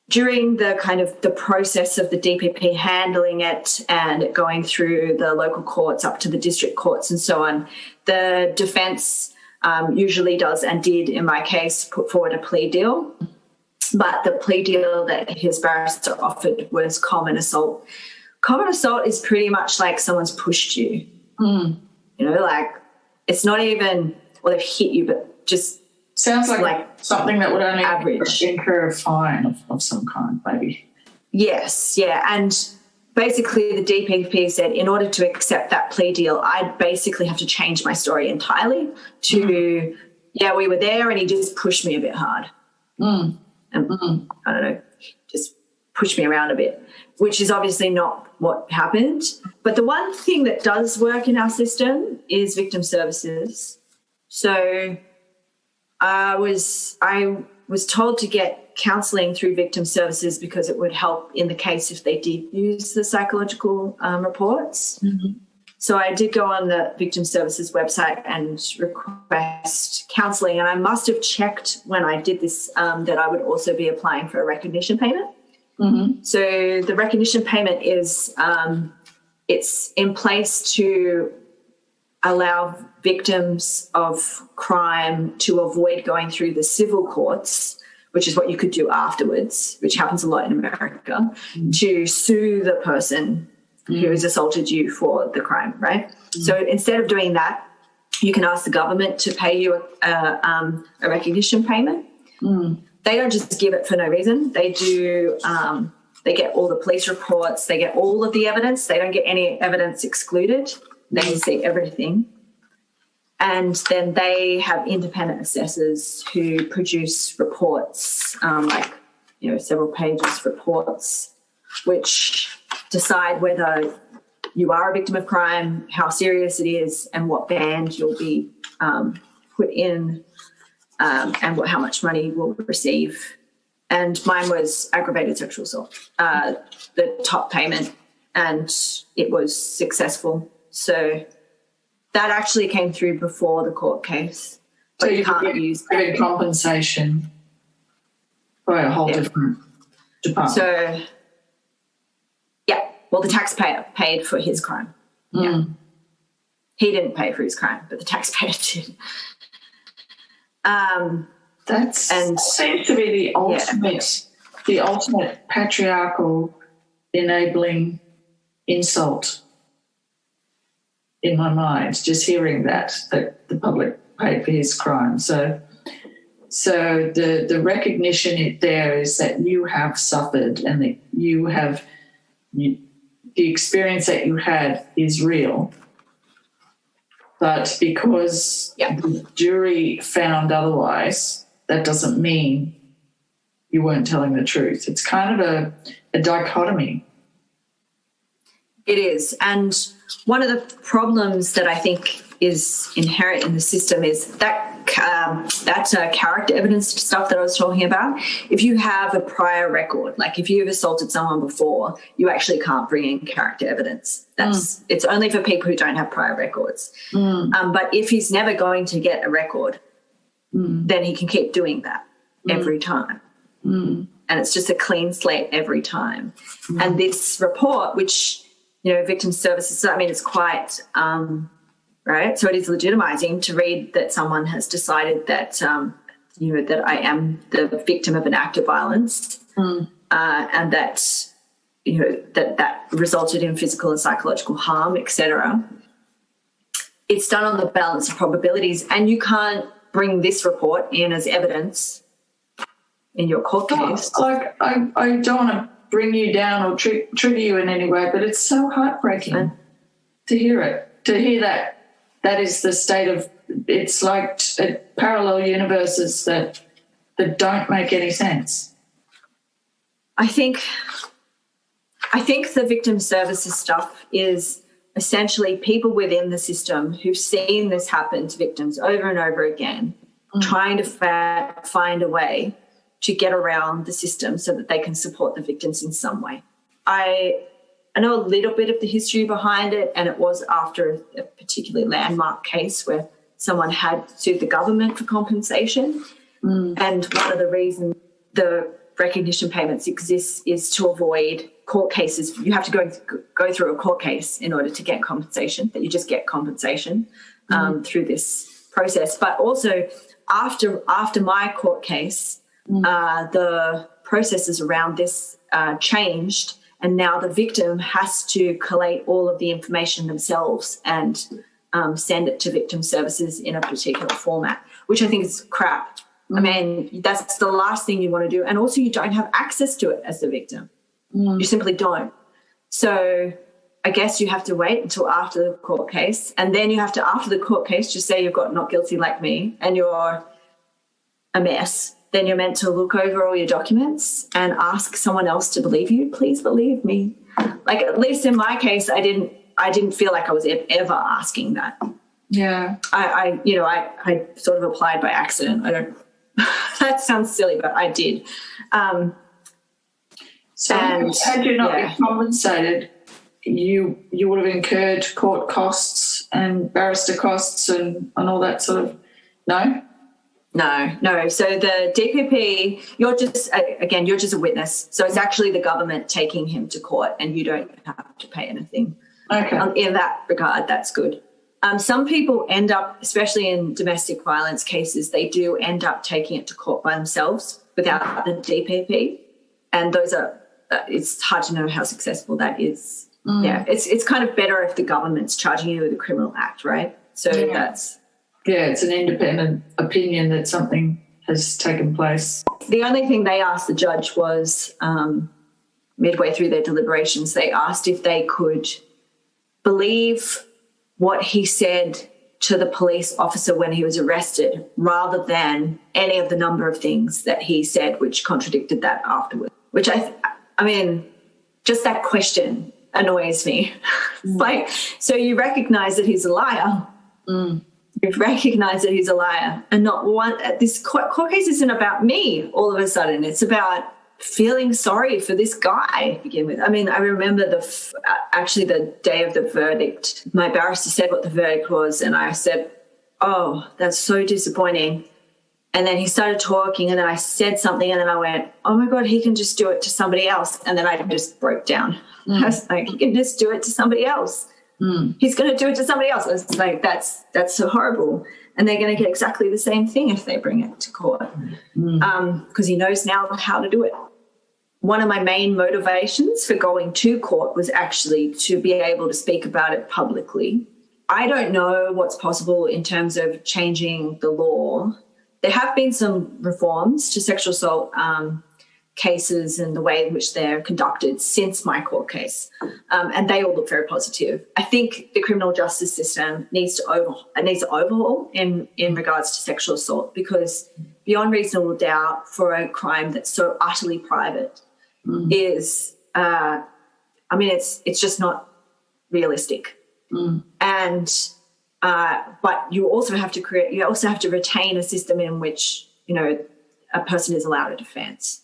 Speaker 2: During the process of the DPP handling it and it going through the local courts up to the district courts and so on, the defence usually does and did, in my case, put forward a plea deal. But the plea deal that his barrister offered was common assault. Common assault is pretty much like someone's pushed you. Like it's not even, well, they've hit you, but just
Speaker 3: sounds like something that would only
Speaker 2: average
Speaker 3: incur a fine of some kind, maybe.
Speaker 2: Yes, yeah. And basically the DPP said in order to accept that plea deal, I'd basically have to change my story entirely to, we were there and he just pushed me a bit hard. And I don't know, just pushed me around a bit, which is obviously not what happened. But the one thing that does work in our system is victim services. So I was told to get counselling through victim services because it would help in the case if they did use the psychological reports. So I did go on the victim services website and request counselling, and I must have checked when I did this that I would also be applying for a recognition payment. So the recognition payment is it's in place to allow victims of crime to avoid going through the civil courts, which is what you could do afterwards, which happens a lot in America, to sue the person who has assaulted you for the crime, right? So instead of doing that, you can ask the government to pay you a recognition payment. They don't just give it for no reason. They do. They get all the police reports. They get all of the evidence. They don't get any evidence excluded. They see everything. And then they have independent assessors who produce reports, several pages reports, which decide whether you are a victim of crime, how serious it is, and what band you'll be put in, and how much money you will receive. And mine was aggravated sexual assault, the top payment, and it was successful. So that actually came through before the court case.
Speaker 3: So you can't use that compensation for a whole different department.
Speaker 2: So, well, the taxpayer paid for his crime. Yeah. He didn't pay for his crime, but the taxpayer did.
Speaker 3: That seems to be the ultimate patriarchal enabling insult in my mind, just hearing that the public paid for his crime. So the recognition there is that you have suffered and that the experience that you had is real. But because the jury found otherwise, that doesn't mean you weren't telling the truth. It's kind of a dichotomy.
Speaker 2: It is. And one of the problems that I think is inherent in the system is that character evidence stuff that I was talking about. If you have a prior record, like if you've assaulted someone before, you actually can't bring in character evidence. It's only for people who don't have prior records. But if he's never going to get a record, then he can keep doing that. every time. And it's just a clean slate every time. And this report, which, victim services, I mean, it's quite, right? So it is legitimizing to read that someone has decided that, that I am the victim of an act of violence and that, that resulted in physical and psychological harm, etc. It's done on the balance of probabilities, and you can't bring this report in as evidence in your court case.
Speaker 3: I don't want to bring you down or trigger you in any way, but it's so heartbreaking to hear it, to hear that is the state of, it's like parallel universes that don't make any sense.
Speaker 2: I think the victim services stuff is essentially people within the system who've seen this happen to victims over and over again, trying to find a way to get around the system so that they can support the victims in some way. I know a little bit of the history behind it, and it was after a particularly landmark case where someone had sued the government for compensation. And one of the reasons the recognition payments exist is to avoid court cases. You have to go through a court case in order to get compensation, that you just get compensation through this process. But also after my court case, the processes around this changed, and now the victim has to collate all of the information themselves and send it to victim services in a particular format, which I think is crap. I mean, that's the last thing you want to do. And also you don't have access to it as the victim. You simply don't. So I guess you have to wait until after the court case, and then you have to, after the court case, just say you've got not guilty like me and you're a mess. Then you're meant to look over all your documents and ask someone else to believe you. Please believe me. Like, at least in my case, I didn't feel like I was ever asking that.
Speaker 3: Yeah.
Speaker 2: I sort of applied by accident. That sounds silly, but I did.
Speaker 3: So had you not been compensated, you would have incurred court costs and barrister costs and all that sort of, no? No. So the DPP, you're just a witness. So it's actually the government taking him to court, and you don't have to pay anything. Okay.
Speaker 2: In that regard, that's good. Some people end up, especially in domestic violence cases, they do end up taking it to court by themselves without the DPP. And those are, it's hard to know how successful that is. Yeah, it's kind of better if the government's charging you with a criminal act, right? So that's...
Speaker 3: Yeah, it's an independent opinion that something has taken place.
Speaker 2: The only thing they asked the judge was, midway through their deliberations, they asked if they could believe what he said to the police officer when he was arrested, rather than any of the number of things that he said which contradicted that afterwards. Which I mean, just that question annoys me. Like, so you recognise that he's a liar. You've recognised that he's a liar, and not one. This court case isn't about me. All of a sudden, it's about feeling sorry for this guy to begin with. I mean, I remember the day of the verdict, my barrister said what the verdict was, and I said, "Oh, that's so disappointing." And then he started talking, and then I said something, and then I went, "Oh my God, he can just do it to somebody else." And then I just broke down. I was like, "He can just do it to somebody else. He's going to do it to somebody else." I was like, that's so horrible. And they're going to get exactly the same thing if they bring it to court, because he knows now how to do it. One of my main motivations for going to court was actually to be able to speak about it publicly. I don't know what's possible in terms of changing the law. There have been some reforms to sexual assault cases and the way in which they're conducted since my court case, and they all look very positive. I think the criminal justice system needs to overhaul in regards to sexual assault, because beyond reasonable doubt for a crime that's so utterly private is, it's just not realistic. And but you also have to retain a system in which a person is allowed a defence.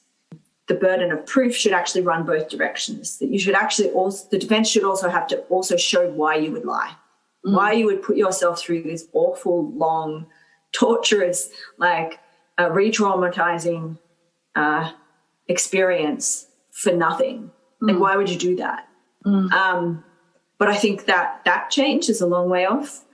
Speaker 2: The burden of proof should actually run both directions. That you should actually the defence should also have to show why you would lie, why you would put yourself through this awful, long, torturous, a re-traumatizing experience for nothing. Like, why would you do that? But I think that change is a long way off.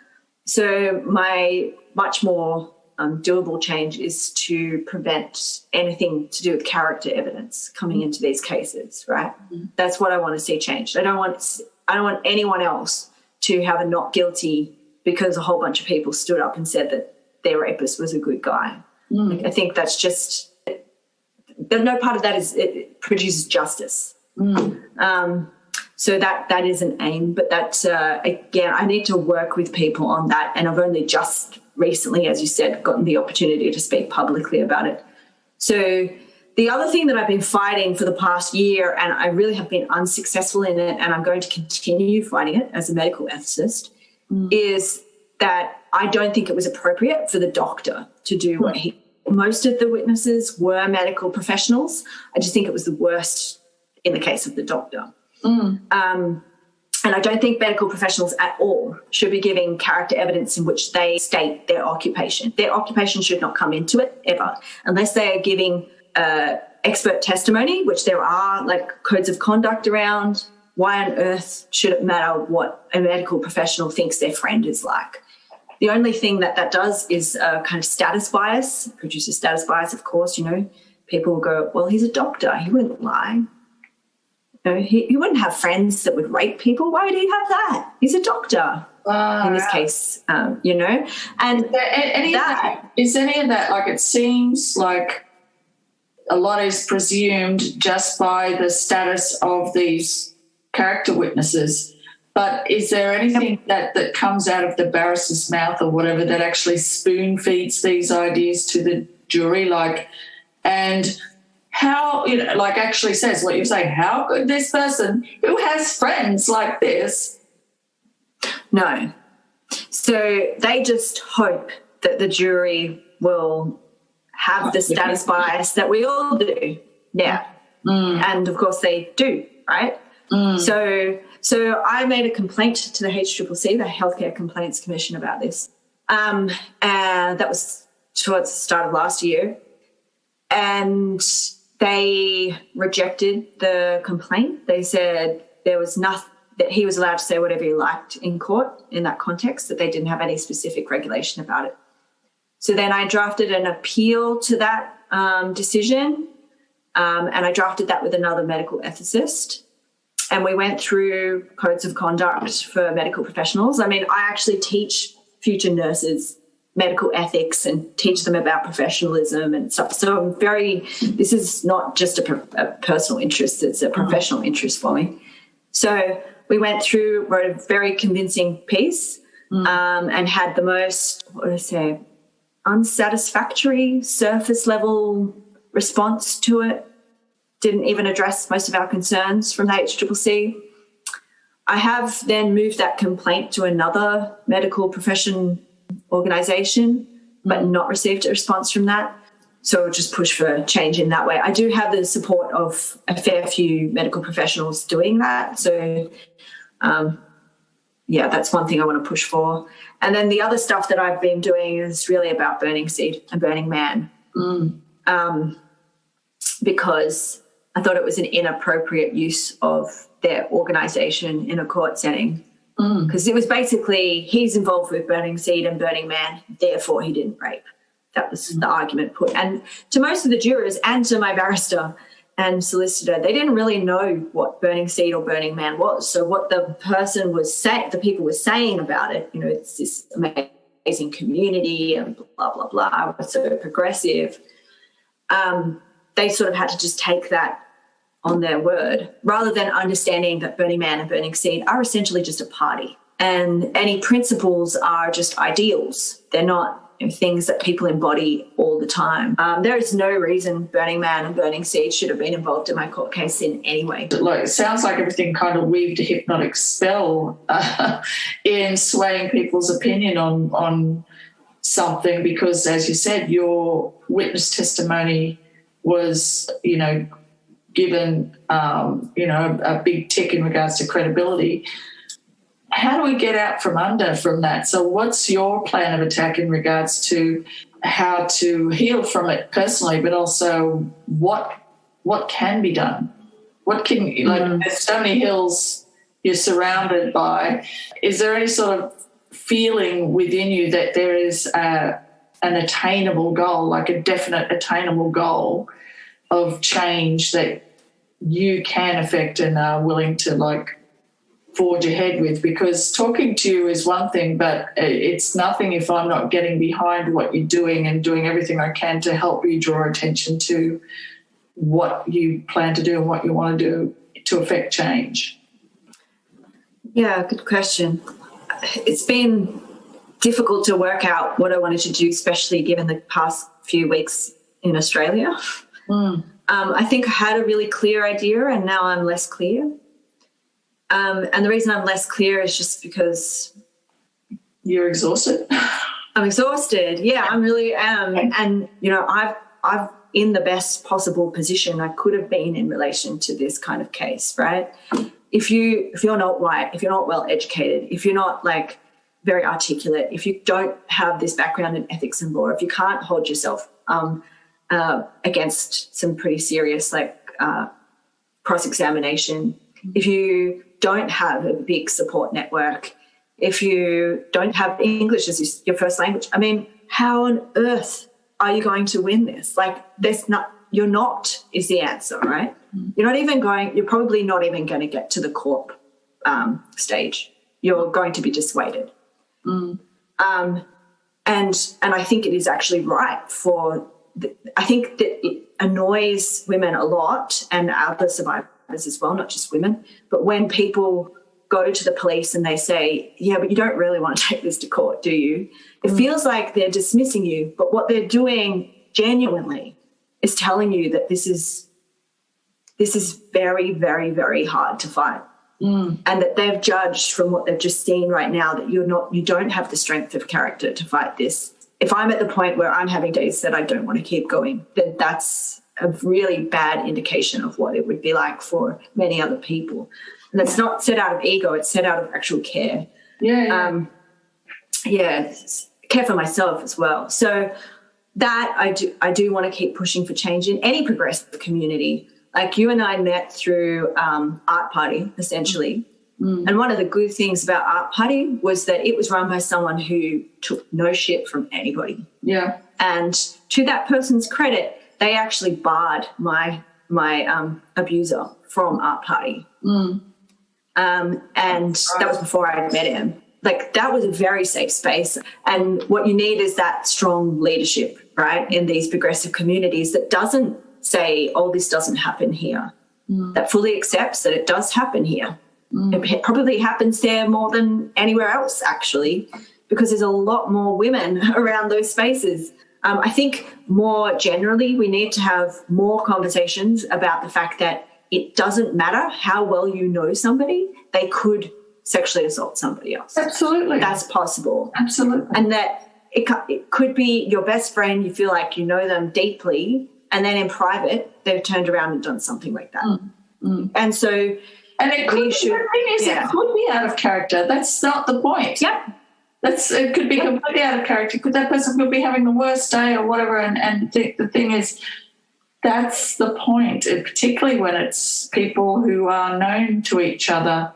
Speaker 2: So my much more doable change is to prevent anything to do with character evidence coming into these cases, right? That's what I want to see changed. I don't want anyone else to have a not guilty because a whole bunch of people stood up and said that their rapist was a good guy. Like, I think that's just, no part of that it produces justice. So that is an aim, but that's, again, I need to work with people on that, and I've only just recently, as you said, gotten the opportunity to speak publicly about it. So the other thing that I've been fighting for the past year, and I really have been unsuccessful in it, and I'm going to continue fighting it as a medical ethicist, is that I don't think it was appropriate for the doctor to do what most of the witnesses were medical professionals. I just think it was the worst in the case of the doctor. And I don't think medical professionals at all should be giving character evidence in which they state their occupation. Their occupation should not come into it ever, unless they are giving expert testimony, which there are like codes of conduct around. Why on earth should it matter what a medical professional thinks their friend is like? The only thing that does is kind of status bias. It produces status bias, of course. People will go, well, he's a doctor. He wouldn't lie. He wouldn't have friends that would rape people. Why would he have that? He's a doctor in this case, And
Speaker 3: is any of that, like, it seems like a lot is presumed just by the status of these character witnesses. But is there anything that comes out of the barrister's mouth or whatever that actually spoon feeds these ideas to the jury? And how, actually says what you're saying, how could this person who has friends like this?
Speaker 2: No. So they just hope that the jury will have the status bias that we all do now. And, of course, they do, right? So I made a complaint to the HCCC, the Healthcare Complaints Commission, about this. And that was towards the start of last year. And they rejected the complaint. They said there was nothing, that he was allowed to say whatever he liked in court in that context, that they didn't have any specific regulation about it. So then I drafted an appeal to that decision, and I drafted that with another medical ethicist. And we went through codes of conduct for medical professionals. I mean, I actually teach future nurses medical ethics and teach them about professionalism and stuff. So this is not just a personal interest, it's a professional interest for me. So we went through, wrote a very convincing piece and had the most, unsatisfactory surface level response to it. Didn't even address most of our concerns from the HCCC. I have then moved that complaint to another medical profession organisation, but not received a response from that. So we'll just push for change in that way. I do have the support of a fair few medical professionals doing that. So, that's one thing I want to push for. And then the other stuff that I've been doing is really about Burning Seed and Burning Man, because I thought it was an inappropriate use of their organisation in a court setting, because it was basically he's involved with Burning Seed and Burning Man, therefore he didn't rape. That was the argument put. And to most of the jurors and to my barrister and solicitor, they didn't really know what Burning Seed or Burning Man was. So what the person was saying, the people were saying about it, it's this amazing community and blah, blah, blah, it's so progressive. They sort of had to just take that on their word, rather than understanding that Burning Man and Burning Seed are essentially just a party. And any principles are just ideals. They're not things that people embody all the time. There is no reason Burning Man and Burning Seed should have been involved in my court case in any way.
Speaker 3: It sounds like everything kind of weaved a hypnotic spell in swaying people's opinion on something, because, as you said, your witness testimony was, given, a big tick in regards to credibility. how do we get out from under from that? So what's your plan of attack in regards to how to heal from it personally, but also what can be done? What can, like, there's so many hills you're surrounded by. Is there any sort of feeling within you that there is an attainable goal, like a definite attainable goal of change that you can affect and are willing to, like, forge ahead with? Because talking to you is one thing, but it's nothing if I'm not getting behind what you're doing and doing everything I can to help you draw attention to what you plan to do and what you want to do to affect change.
Speaker 2: Yeah, good question. It's been difficult to work out what I wanted to do, especially given the past few weeks in Australia. I think I had a really clear idea and now I'm less clear. And the reason I'm less clear is just because...
Speaker 3: You're exhausted?
Speaker 2: I'm exhausted. Yeah, I really am. And, you know, I've in the best possible position I could have been in relation to this kind of case, right? If you're not white, if you're not well educated, if you're not, like, very articulate, if you don't have this background in ethics and law, if you can't hold yourself against some pretty serious, like, cross-examination, if you don't have a big support network, if you don't have English as your first language, I mean, how on earth are you going to win this? Like, you're not is the answer, right? You're probably not even going to get to the court stage. You're going to be dissuaded. And I think it is actually right I think that it annoys women a lot and other survivors as well, not just women, but when people go to the police and they say, yeah, but you don't really want to take this to court, do you? It feels like they're dismissing you, but what they're doing genuinely is telling you that this is very, very, very hard to fight. And that they've judged from what they've just seen right now that you don't have the strength of character to fight this. If I'm at the point where I'm having days that I don't want to keep going, then that's a really bad indication of what it would be like for many other people. And it's not set out of ego, it's set out of actual care. Care for myself as well. So that I do want to keep pushing for change in any progressive community. Like, you and I met through Art Party, essentially. And one of the good things about Art Party was that it was run by someone who took no shit from anybody. Yeah. And to that person's credit, they actually barred my abuser from Art Party. And that was before I had met him. Like, that was a very safe space. And what you need is that strong leadership, right, in these progressive communities that doesn't say, oh, this doesn't happen here, that fully accepts that it does happen here. It probably happens there more than anywhere else, actually, because there's a lot more women around those spaces. I think more generally we need to have more conversations about the fact that it doesn't matter how well you know somebody, they could sexually assault somebody else.
Speaker 3: Absolutely.
Speaker 2: That's possible.
Speaker 3: Absolutely.
Speaker 2: And that it could be your best friend, you feel like you know them deeply, and then in private they've turned around and done something like that. And so...
Speaker 3: And it could, the thing is, it could be out of character. That's not the point.
Speaker 2: Yeah.
Speaker 3: It could be completely out of character. That person could be having the worst day or whatever. And the thing is, that's the point, particularly when it's people who are known to each other.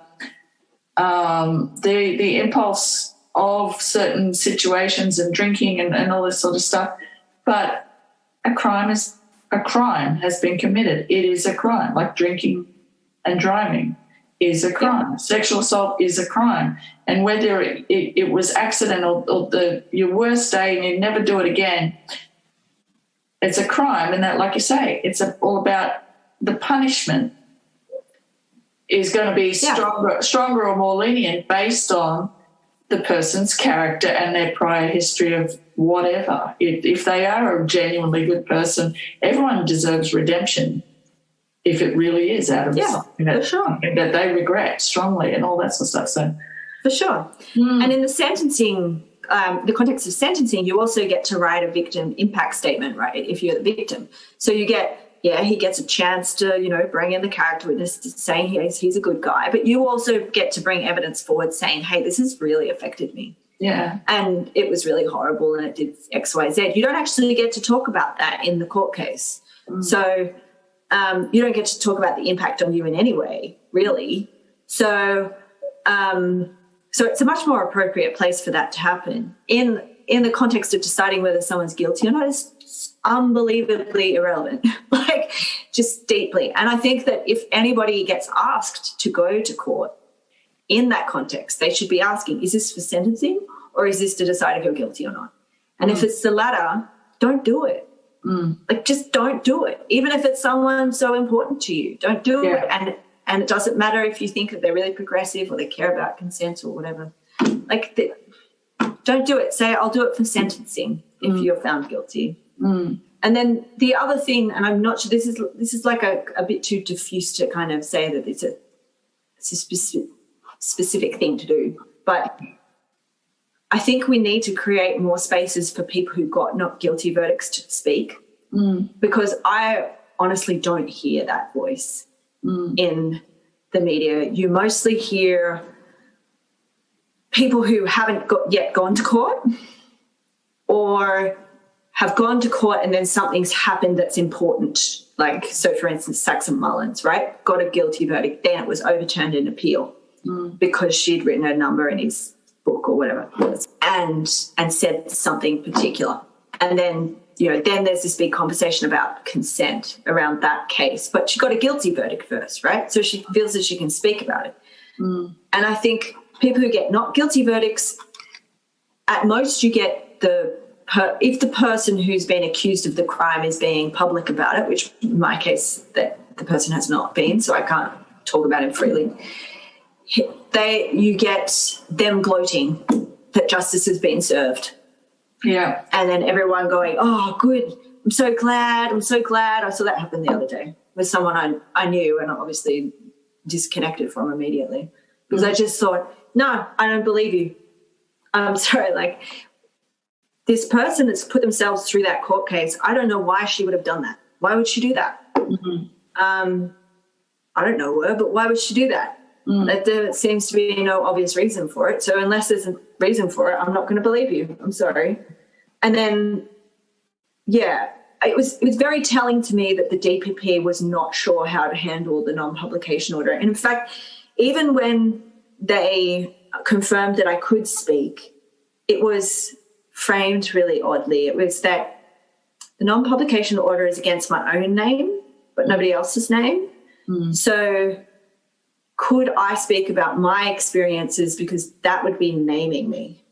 Speaker 3: The impulse of certain situations and drinking and all this sort of stuff. But a crime has been committed. It is a crime, like drinking and driving is a crime. Yeah. Sexual assault is a crime. And whether it was accident or your worst day and you never do it again, it's a crime. And that, like you say, it's all about the punishment is going to be stronger or more lenient based on the person's character and their prior history of whatever. If they are a genuinely good person, everyone deserves redemption. If it really is out of something that they regret strongly and all that sort of stuff. So,
Speaker 2: for sure. And in the sentencing, the context of sentencing, you also get to write a victim impact statement, right, if you're the victim. So you get he gets a chance to, bring in the character witness saying he's a good guy. But you also get to bring evidence forward saying, hey, this has really affected me.
Speaker 3: Yeah.
Speaker 2: And it was really horrible and it did X, Y, Z. You don't actually get to talk about that in the court case. So you don't get to talk about the impact on you in any way, really. So it's a much more appropriate place for that to happen. In the context of deciding whether someone's guilty or not is unbelievably irrelevant, like just deeply. And I think that if anybody gets asked to go to court in that context, they should be asking, is this for sentencing or is this to decide if you're guilty or not? And if it's the latter, don't do it. Like, just don't do it. Even if it's someone so important to you, don't do it. And it doesn't matter if you think that they're really progressive or they care about consent or whatever. Like, don't do it. Say, I'll do it for sentencing if you're found guilty. And then the other thing, and I'm not sure, this is like a bit too diffuse to kind of say that it's a specific thing to do, but I think we need to create more spaces for people who got not guilty verdicts to speak, because I honestly don't hear that voice in the media. You mostly hear people who haven't yet gone to court or have gone to court and then something's happened that's important. Like, so for instance, Saxon Mullins, right, got a guilty verdict, then it was overturned in appeal because she'd written a number in his book or whatever it was and said something particular. And then, then there's this big conversation about consent around that case. But she got a guilty verdict first, right? So she feels that she can speak about it. And I think people who get not guilty verdicts, at most you get if the person who's been accused of the crime is being public about it, which in my case that the person has not been, so I can't talk about it freely, you get them gloating that justice has been served.
Speaker 3: Yeah.
Speaker 2: And then everyone going, oh, good, I'm so glad. I saw that happen the other day with someone I knew and obviously disconnected from immediately because I just thought, no, I don't believe you. I'm sorry, like, this person has put themselves through that court case. I don't know why she would have done that. Why would she do that? I don't know her, but why would she do that? There seems to be no obvious reason for it. So unless there's a reason for it, I'm not going to believe you. I'm sorry. And then, it was very telling to me that the DPP was not sure how to handle the non-publication order. And in fact, even when they confirmed that I could speak, it was framed really oddly. It was that the non-publication order is against my own name, but nobody else's name. So could I speak about my experiences because that would be naming me?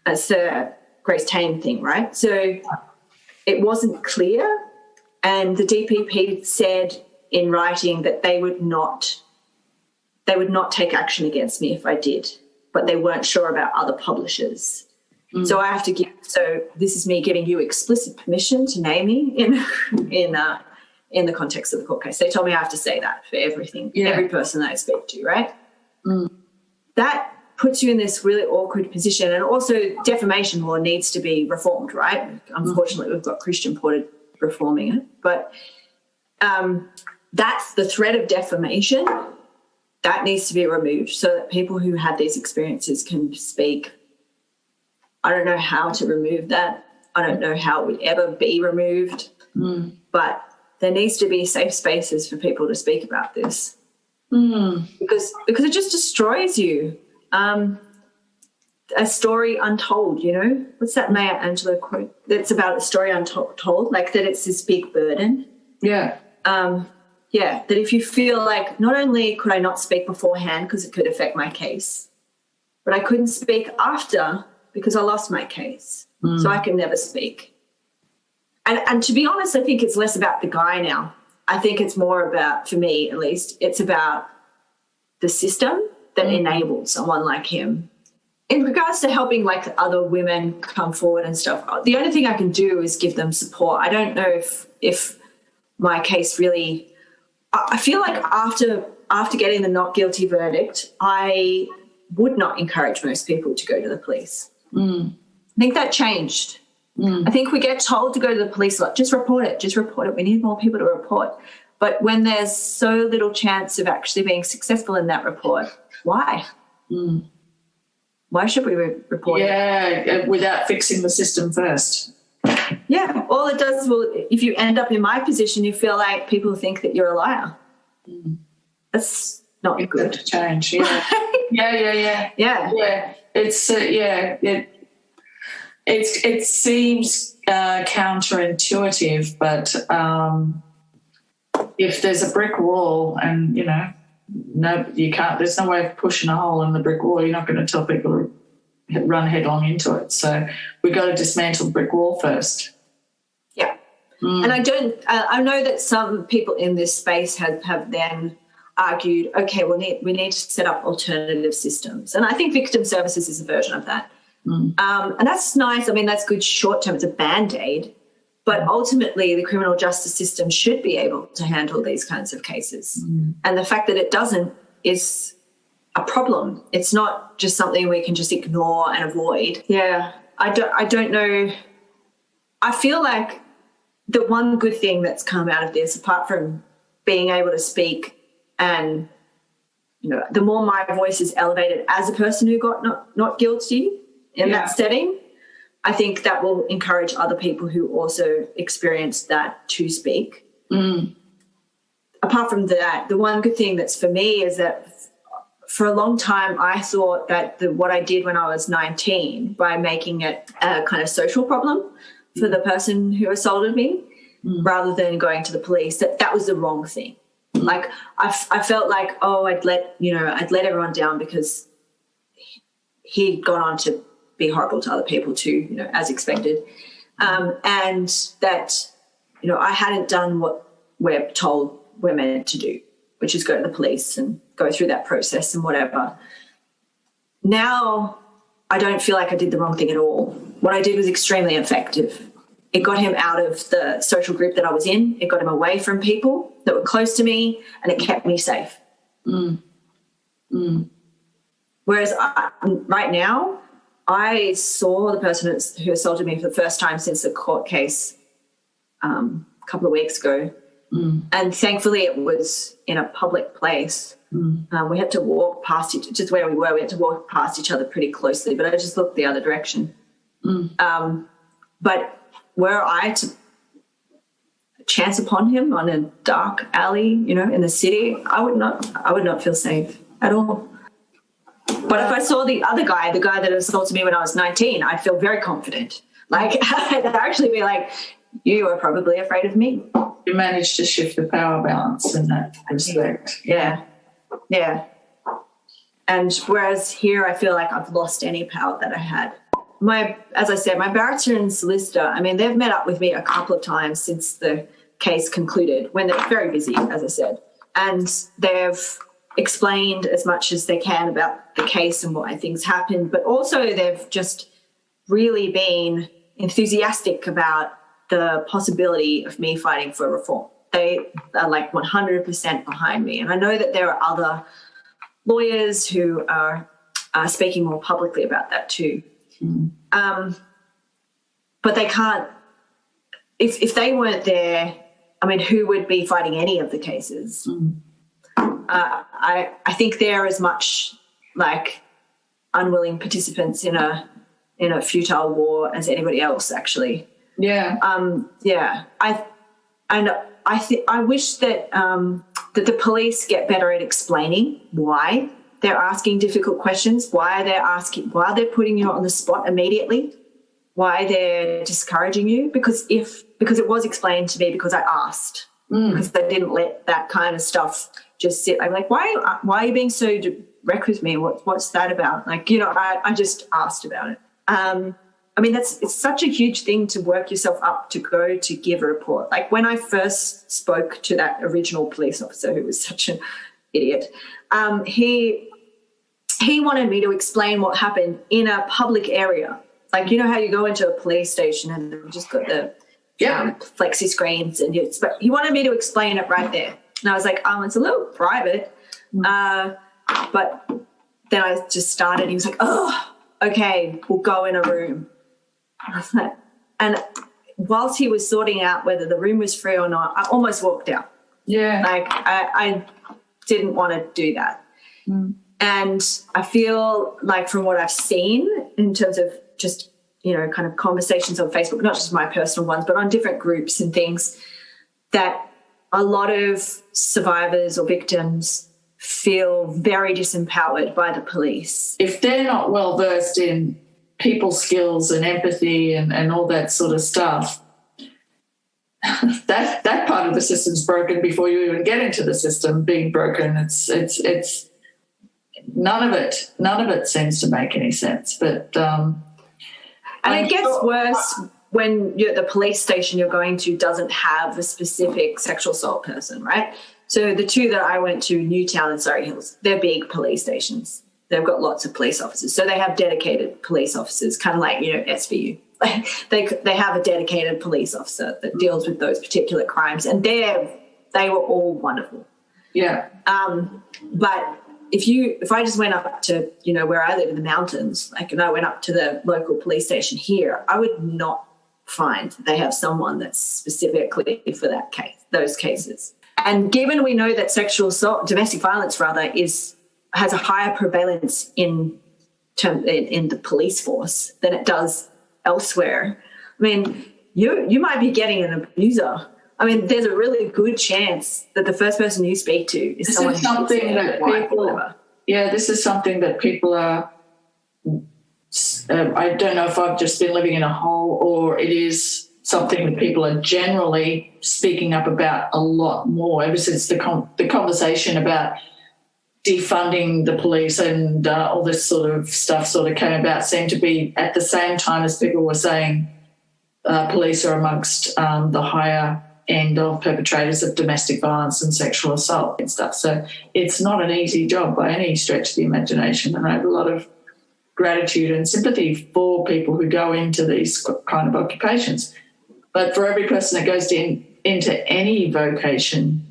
Speaker 2: That's a Grace Tame thing, right? So it wasn't clear, and the DPP said in writing that they would not take action against me if I did, but they weren't sure about other publishers. So I have to this is me giving you explicit permission to name me in the context of the court case. They told me I have to say that for every person that I speak to, right? That puts you in this really awkward position. And also defamation law needs to be reformed, right? Unfortunately, we've got Christian Porter reforming it. But that's the threat of defamation. That needs to be removed so that people who had these experiences can speak. I don't know how to remove that. I don't know how it would ever be removed. But there needs to be safe spaces for people to speak about this because it just destroys you. A story untold, What's that Maya Angelou quote? That's about a story untold, like that it's this big burden.
Speaker 3: Yeah.
Speaker 2: That if you feel like not only could I not speak beforehand because it could affect my case, but I couldn't speak after because I lost my case. So I can never speak. And to be honest, I think it's less about the guy now. I think it's more about, for me at least, it's about the system that enabled someone like him. In regards to helping like other women come forward and stuff, the only thing I can do is give them support. I don't know if my case really, I feel like after getting the not guilty verdict, I would not encourage most people to go to the police. I think that changed I think we get told to go to the police a lot. Just report it. Just report it. We need more people to report. But when there's so little chance of actually being successful in that report, why? Why should we report it?
Speaker 3: Yeah, without fixing the system first.
Speaker 2: Yeah, all it does is, well, if you end up in my position, you feel like people think that you're a liar. That's not good.
Speaker 3: To change, yeah. Yeah. It's it seems counterintuitive, but if there's a brick wall and, no, you can't, there's no way of pushing a hole in the brick wall. You're not going to tell people to run headlong into it. So we've got to dismantle the brick wall first.
Speaker 2: Yeah. And I know that some people in this space have then argued, okay, we need to set up alternative systems. And I think victim services is a version of that. And that's nice. I mean, that's good short term. It's a Band-Aid. But ultimately, the criminal justice system should be able to handle these kinds of cases. And the fact that it doesn't is a problem. It's not just something we can just ignore and avoid. Yeah, I don't know. I feel like the one good thing that's come out of this, apart from being able to speak and, the more my voice is elevated as a person who got not guilty in that setting, I think that will encourage other people who also experienced that to speak. Apart from that, the one good thing that's for me is that for a long time I thought that what I did when I was 19, by making it a kind of social problem for the person who assaulted me, rather than going to the police, that was the wrong thing. Like I felt like, I'd let everyone down because he'd gone on to be horrible to other people too, as expected. And that, I hadn't done what we're told we're meant to do, which is go to the police and go through that process and whatever. Now I don't feel like I did the wrong thing at all. What I did was extremely effective. It got him out of the social group that I was in. It got him away from people that were close to me, and it kept me safe. Whereas right now, I saw the person who assaulted me for the first time since the court case a couple of weeks ago. And thankfully it was in a public place. We had to walk past just where we were. We had to walk past each other pretty closely, but I just looked the other direction. But were I to chance upon him on a dark alley, in the city, I would not feel safe at all. But if I saw the other guy, the guy that assaulted me when I was 19, I'd feel very confident. Like, I'd actually be like, you are probably afraid of me.
Speaker 3: You managed to shift the power balance in that respect.
Speaker 2: Yeah. And whereas here I feel like I've lost any power that I had. As I said, my barrister and solicitor, I mean, they've met up with me a couple of times since the case concluded, when they're very busy, as I said. And they've explained as much as they can about the case and why things happened, but also they've just really been enthusiastic about the possibility of me fighting for reform. They are like 100% behind me. And I know that there are other lawyers who are speaking more publicly about that too. But they can't, if they weren't there, I mean, who would be fighting any of the cases? I think they're as much like unwilling participants in a futile war as anybody else, actually.
Speaker 3: Yeah.
Speaker 2: I wish that that the police get better at explaining why they're asking difficult questions, why they're putting you on the spot immediately, why they're discouraging you. Because it was explained to me because I asked, because they didn't let that kind of stuff just sit. I'm like, why are you being so direct with me? What's that about? Like, I just asked about it. I mean, it's such a huge thing to work yourself up to go to give a report. Like when I first spoke to that original police officer who was such an idiot, he wanted me to explain what happened in a public area. Like, you know how you go into a police station and they've just got the flexi screens, but he wanted me to explain it right there. And I was like, it's a little private. But then I just started. He was like, oh, okay, we'll go in a room. I was like, And whilst he was sorting out whether the room was free or not, I almost walked out.
Speaker 3: Yeah.
Speaker 2: Like I didn't want to do that. And I feel like from what I've seen in terms of just, kind of conversations on Facebook, not just my personal ones, but on different groups and things, that a lot of survivors or victims feel very disempowered by the police.
Speaker 3: If they're not well versed in people skills and empathy and all that sort of stuff, that part of the system's broken before you even get into the system being broken. It's none of it seems to make any sense. But
Speaker 2: and it gets worse when the police station you're going to doesn't have a specific sexual assault person, right? So the two that I went to, Newtown and Surrey Hills, they're big police stations. They've got lots of police officers. So they have dedicated police officers, kind of like, SVU. They have a dedicated police officer that deals with those particular crimes. And they were all wonderful.
Speaker 3: Yeah.
Speaker 2: But if I just went up to, where I live in the mountains, and I went up to the local police station here, I would not find they have someone that's specifically for that case, those cases. And given we know that sexual assault, domestic violence rather, has a higher prevalence in the police force than it does elsewhere. I mean, you might be getting an abuser. I mean, there's a really good chance that the first person you speak to is someone who's something that people.
Speaker 3: Yeah, this is something that people are. I don't know if I've just been living in a hole, or it is something that people are generally speaking up about a lot more ever since the conversation about defunding the police and all this sort of stuff sort of came about. Seemed to be at the same time as people were saying police are amongst the higher end of perpetrators of domestic violence and sexual assault and stuff. So it's not an easy job by any stretch of the imagination, and I have a lot of gratitude and sympathy for people who go into these kind of occupations. But for every person that goes into any vocation,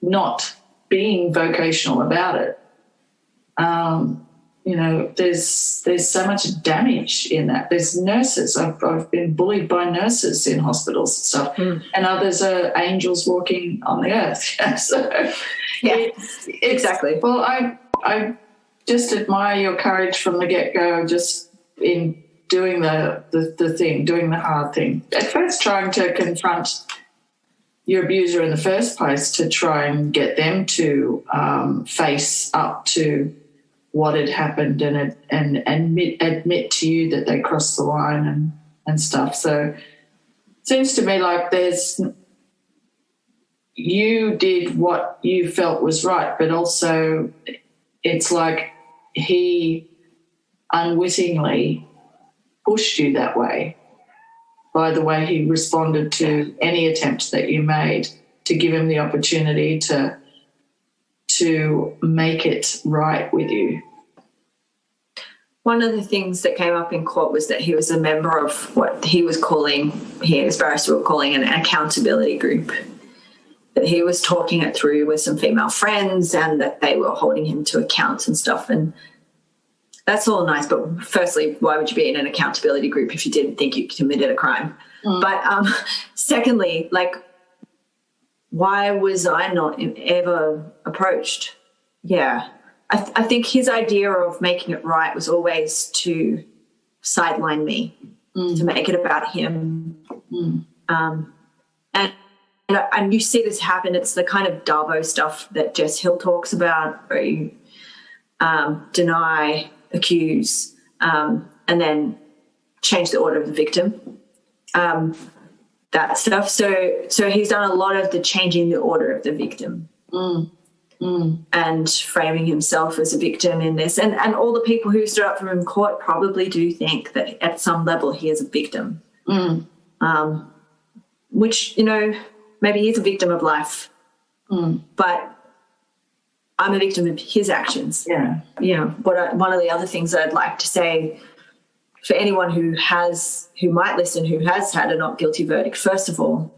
Speaker 3: not being vocational about it, there's so much damage in that. There's nurses. I've been bullied by nurses in hospitals and stuff, and others are angels walking on the earth. So,
Speaker 2: yeah, exactly.
Speaker 3: Well, I just admire your courage from the get-go, just in doing the thing, doing the hard thing. At first trying to confront your abuser in the first place to try and get them to face up to what had happened and admit to you that they crossed the line and stuff. So it seems to me like you did what you felt was right, but also it's like he unwittingly pushed you that way by the way he responded to any attempt that you made to give him the opportunity to make it right with you.
Speaker 2: One of the things that came up in court was that he was a member of what his barrister were calling an accountability group, that he was talking it through with some female friends and that they were holding him to account and stuff. And that's all nice, but firstly, why would you be in an accountability group if you didn't think you committed a crime? But secondly, why was I not ever approached? Yeah. I think his idea of making it right was always to sideline me, to make it about him. And you see this happen. It's the kind of Darbo stuff that Jess Hill talks about, where you deny, accuse, and then change the order of the victim. That stuff. So he's done a lot of the changing the order of the victim and framing himself as a victim in this. And all the people who stood up for him in court probably do think that at some level he is a victim, which, maybe he's a victim of life, but I'm a victim of his actions.
Speaker 3: Yeah.
Speaker 2: One of the other things I'd like to say for anyone who might listen, who has had a not guilty verdict, first of all,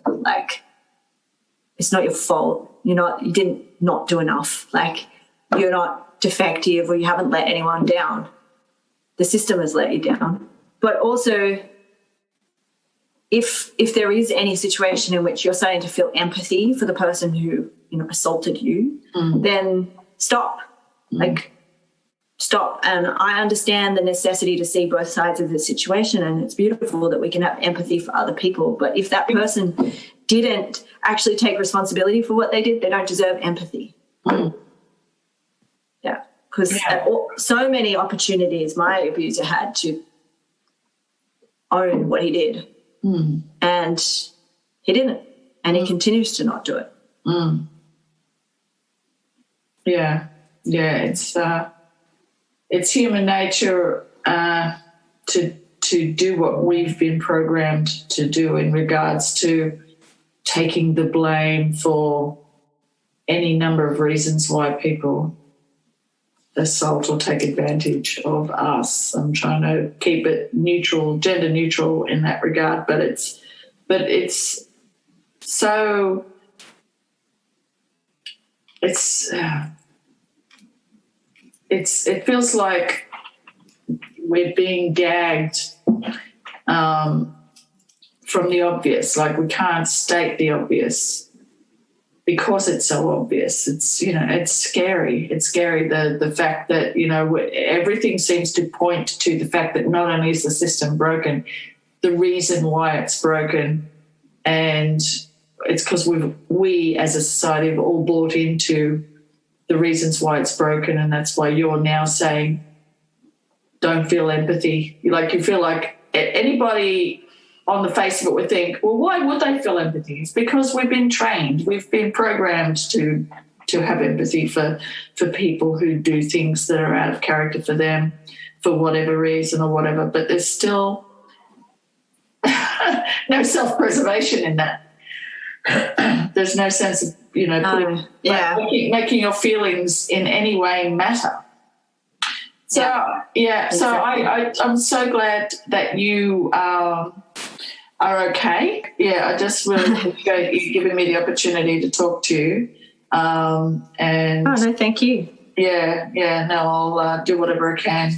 Speaker 2: it's not your fault. You didn't not do enough. You're not defective or you haven't let anyone down. The system has let you down. But also, if there is any situation in which you're starting to feel empathy for the person who, you know, assaulted you, then stop. Stop. And I understand the necessity to see both sides of the situation, and it's beautiful that we can have empathy for other people. But if that person didn't actually take responsibility for what they did, they don't deserve empathy. Yeah, because so many opportunities my abuser had to own what he did, and he didn't, and he continues to not do it.
Speaker 3: Yeah, it's human nature to do what we've been programmed to do in regards to taking the blame for any number of reasons why people assault or take advantage of us. I'm trying to keep it neutral, gender neutral in that regard, but it's so it feels like we're being gagged from the obvious. Like, we can't state the obvious because it's so obvious. It's, you know, it's scary. It's scary, the fact that, you know, everything seems to point to the fact that not only is the system broken, the reason why it's broken, and it's because we as a society have all bought into the reasons why it's broken, and that's why you're now saying don't feel empathy. You feel like anybody on the face of it would think, well, why would they feel empathy? It's because we've been trained, we've been programmed to have empathy for people who do things that are out of character for them for whatever reason or whatever, but there's still no self-preservation in that. There's no sense of, you know, making your feelings in any way matter. So, so I'm so glad that you are okay. Yeah, I just really appreciate you giving me the opportunity to talk to you. And
Speaker 2: no, thank you.
Speaker 3: I'll do whatever I can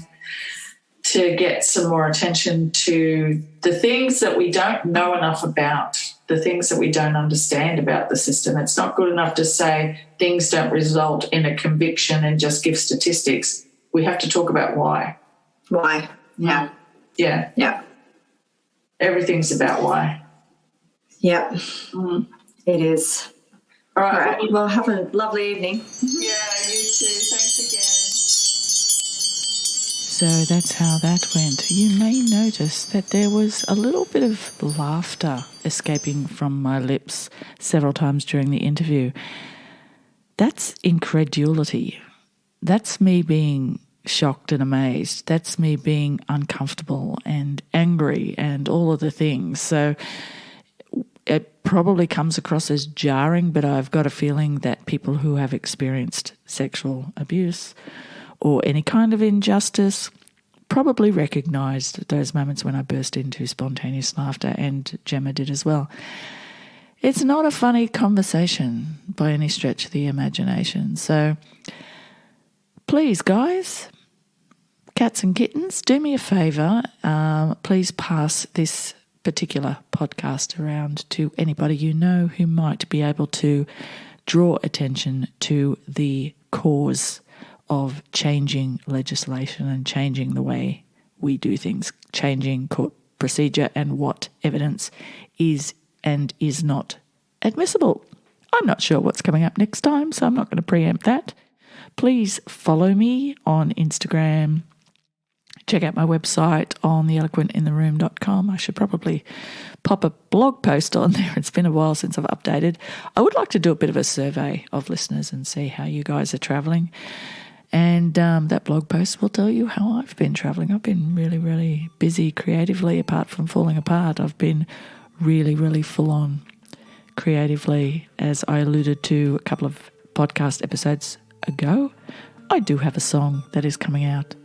Speaker 3: to get some more attention to the things that we don't know enough about, the things that we don't understand about the system. It's not good enough to say things don't result in a conviction and just give statistics. We have to talk about why.
Speaker 2: Why? Yeah.
Speaker 3: Yeah. Everything's about why.
Speaker 2: Yeah. It is.
Speaker 3: All right.
Speaker 2: Well, have a lovely evening.
Speaker 3: Yeah, you too. Thanks again.
Speaker 1: So that's how that went. You may notice that there was a little bit of laughter escaping from my lips several times during the interview. That's incredulity. That's me being shocked and amazed. That's me being uncomfortable and angry and all of the things. So it probably comes across as jarring, but I've got a feeling that people who have experienced sexual abuse or any kind of injustice probably recognised those moments when I burst into spontaneous laughter, and Gemma did as well. It's not a funny conversation by any stretch of the imagination. So please, guys, cats and kittens, do me a favour. Please pass this particular podcast around to anybody you know who might be able to draw attention to the cause of changing legislation and changing the way we do things, changing court procedure and what evidence is and is not admissible. I'm not sure what's coming up next time, so I'm not going to preempt that. Please follow me on Instagram. Check out my website on theeloquentintheroom.com. I should probably pop a blog post on there. It's been a while since I've updated. I would like to do a bit of a survey of listeners and see how you guys are travelling. And that blog post will tell you how I've been travelling. I've been really, really busy creatively. Apart from falling apart, I've been really, really full on creatively. As I alluded to a couple of podcast episodes ago, I do have a song that is coming out.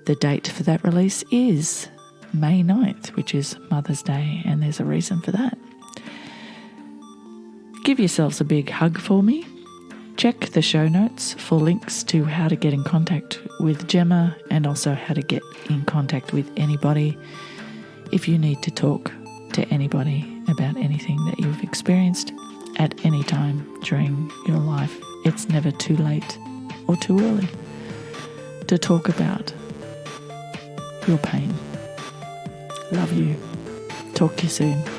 Speaker 1: The date for that release is May 9th, which is Mother's Day, and there's a reason for that. Give yourselves a big hug for me. Check the show notes for links to how to get in contact with Gemma and also how to get in contact with anybody if you need to talk to anybody about anything that you've experienced at any time during your life. It's never too late or too early to talk about your pain. Love you. Talk to you soon.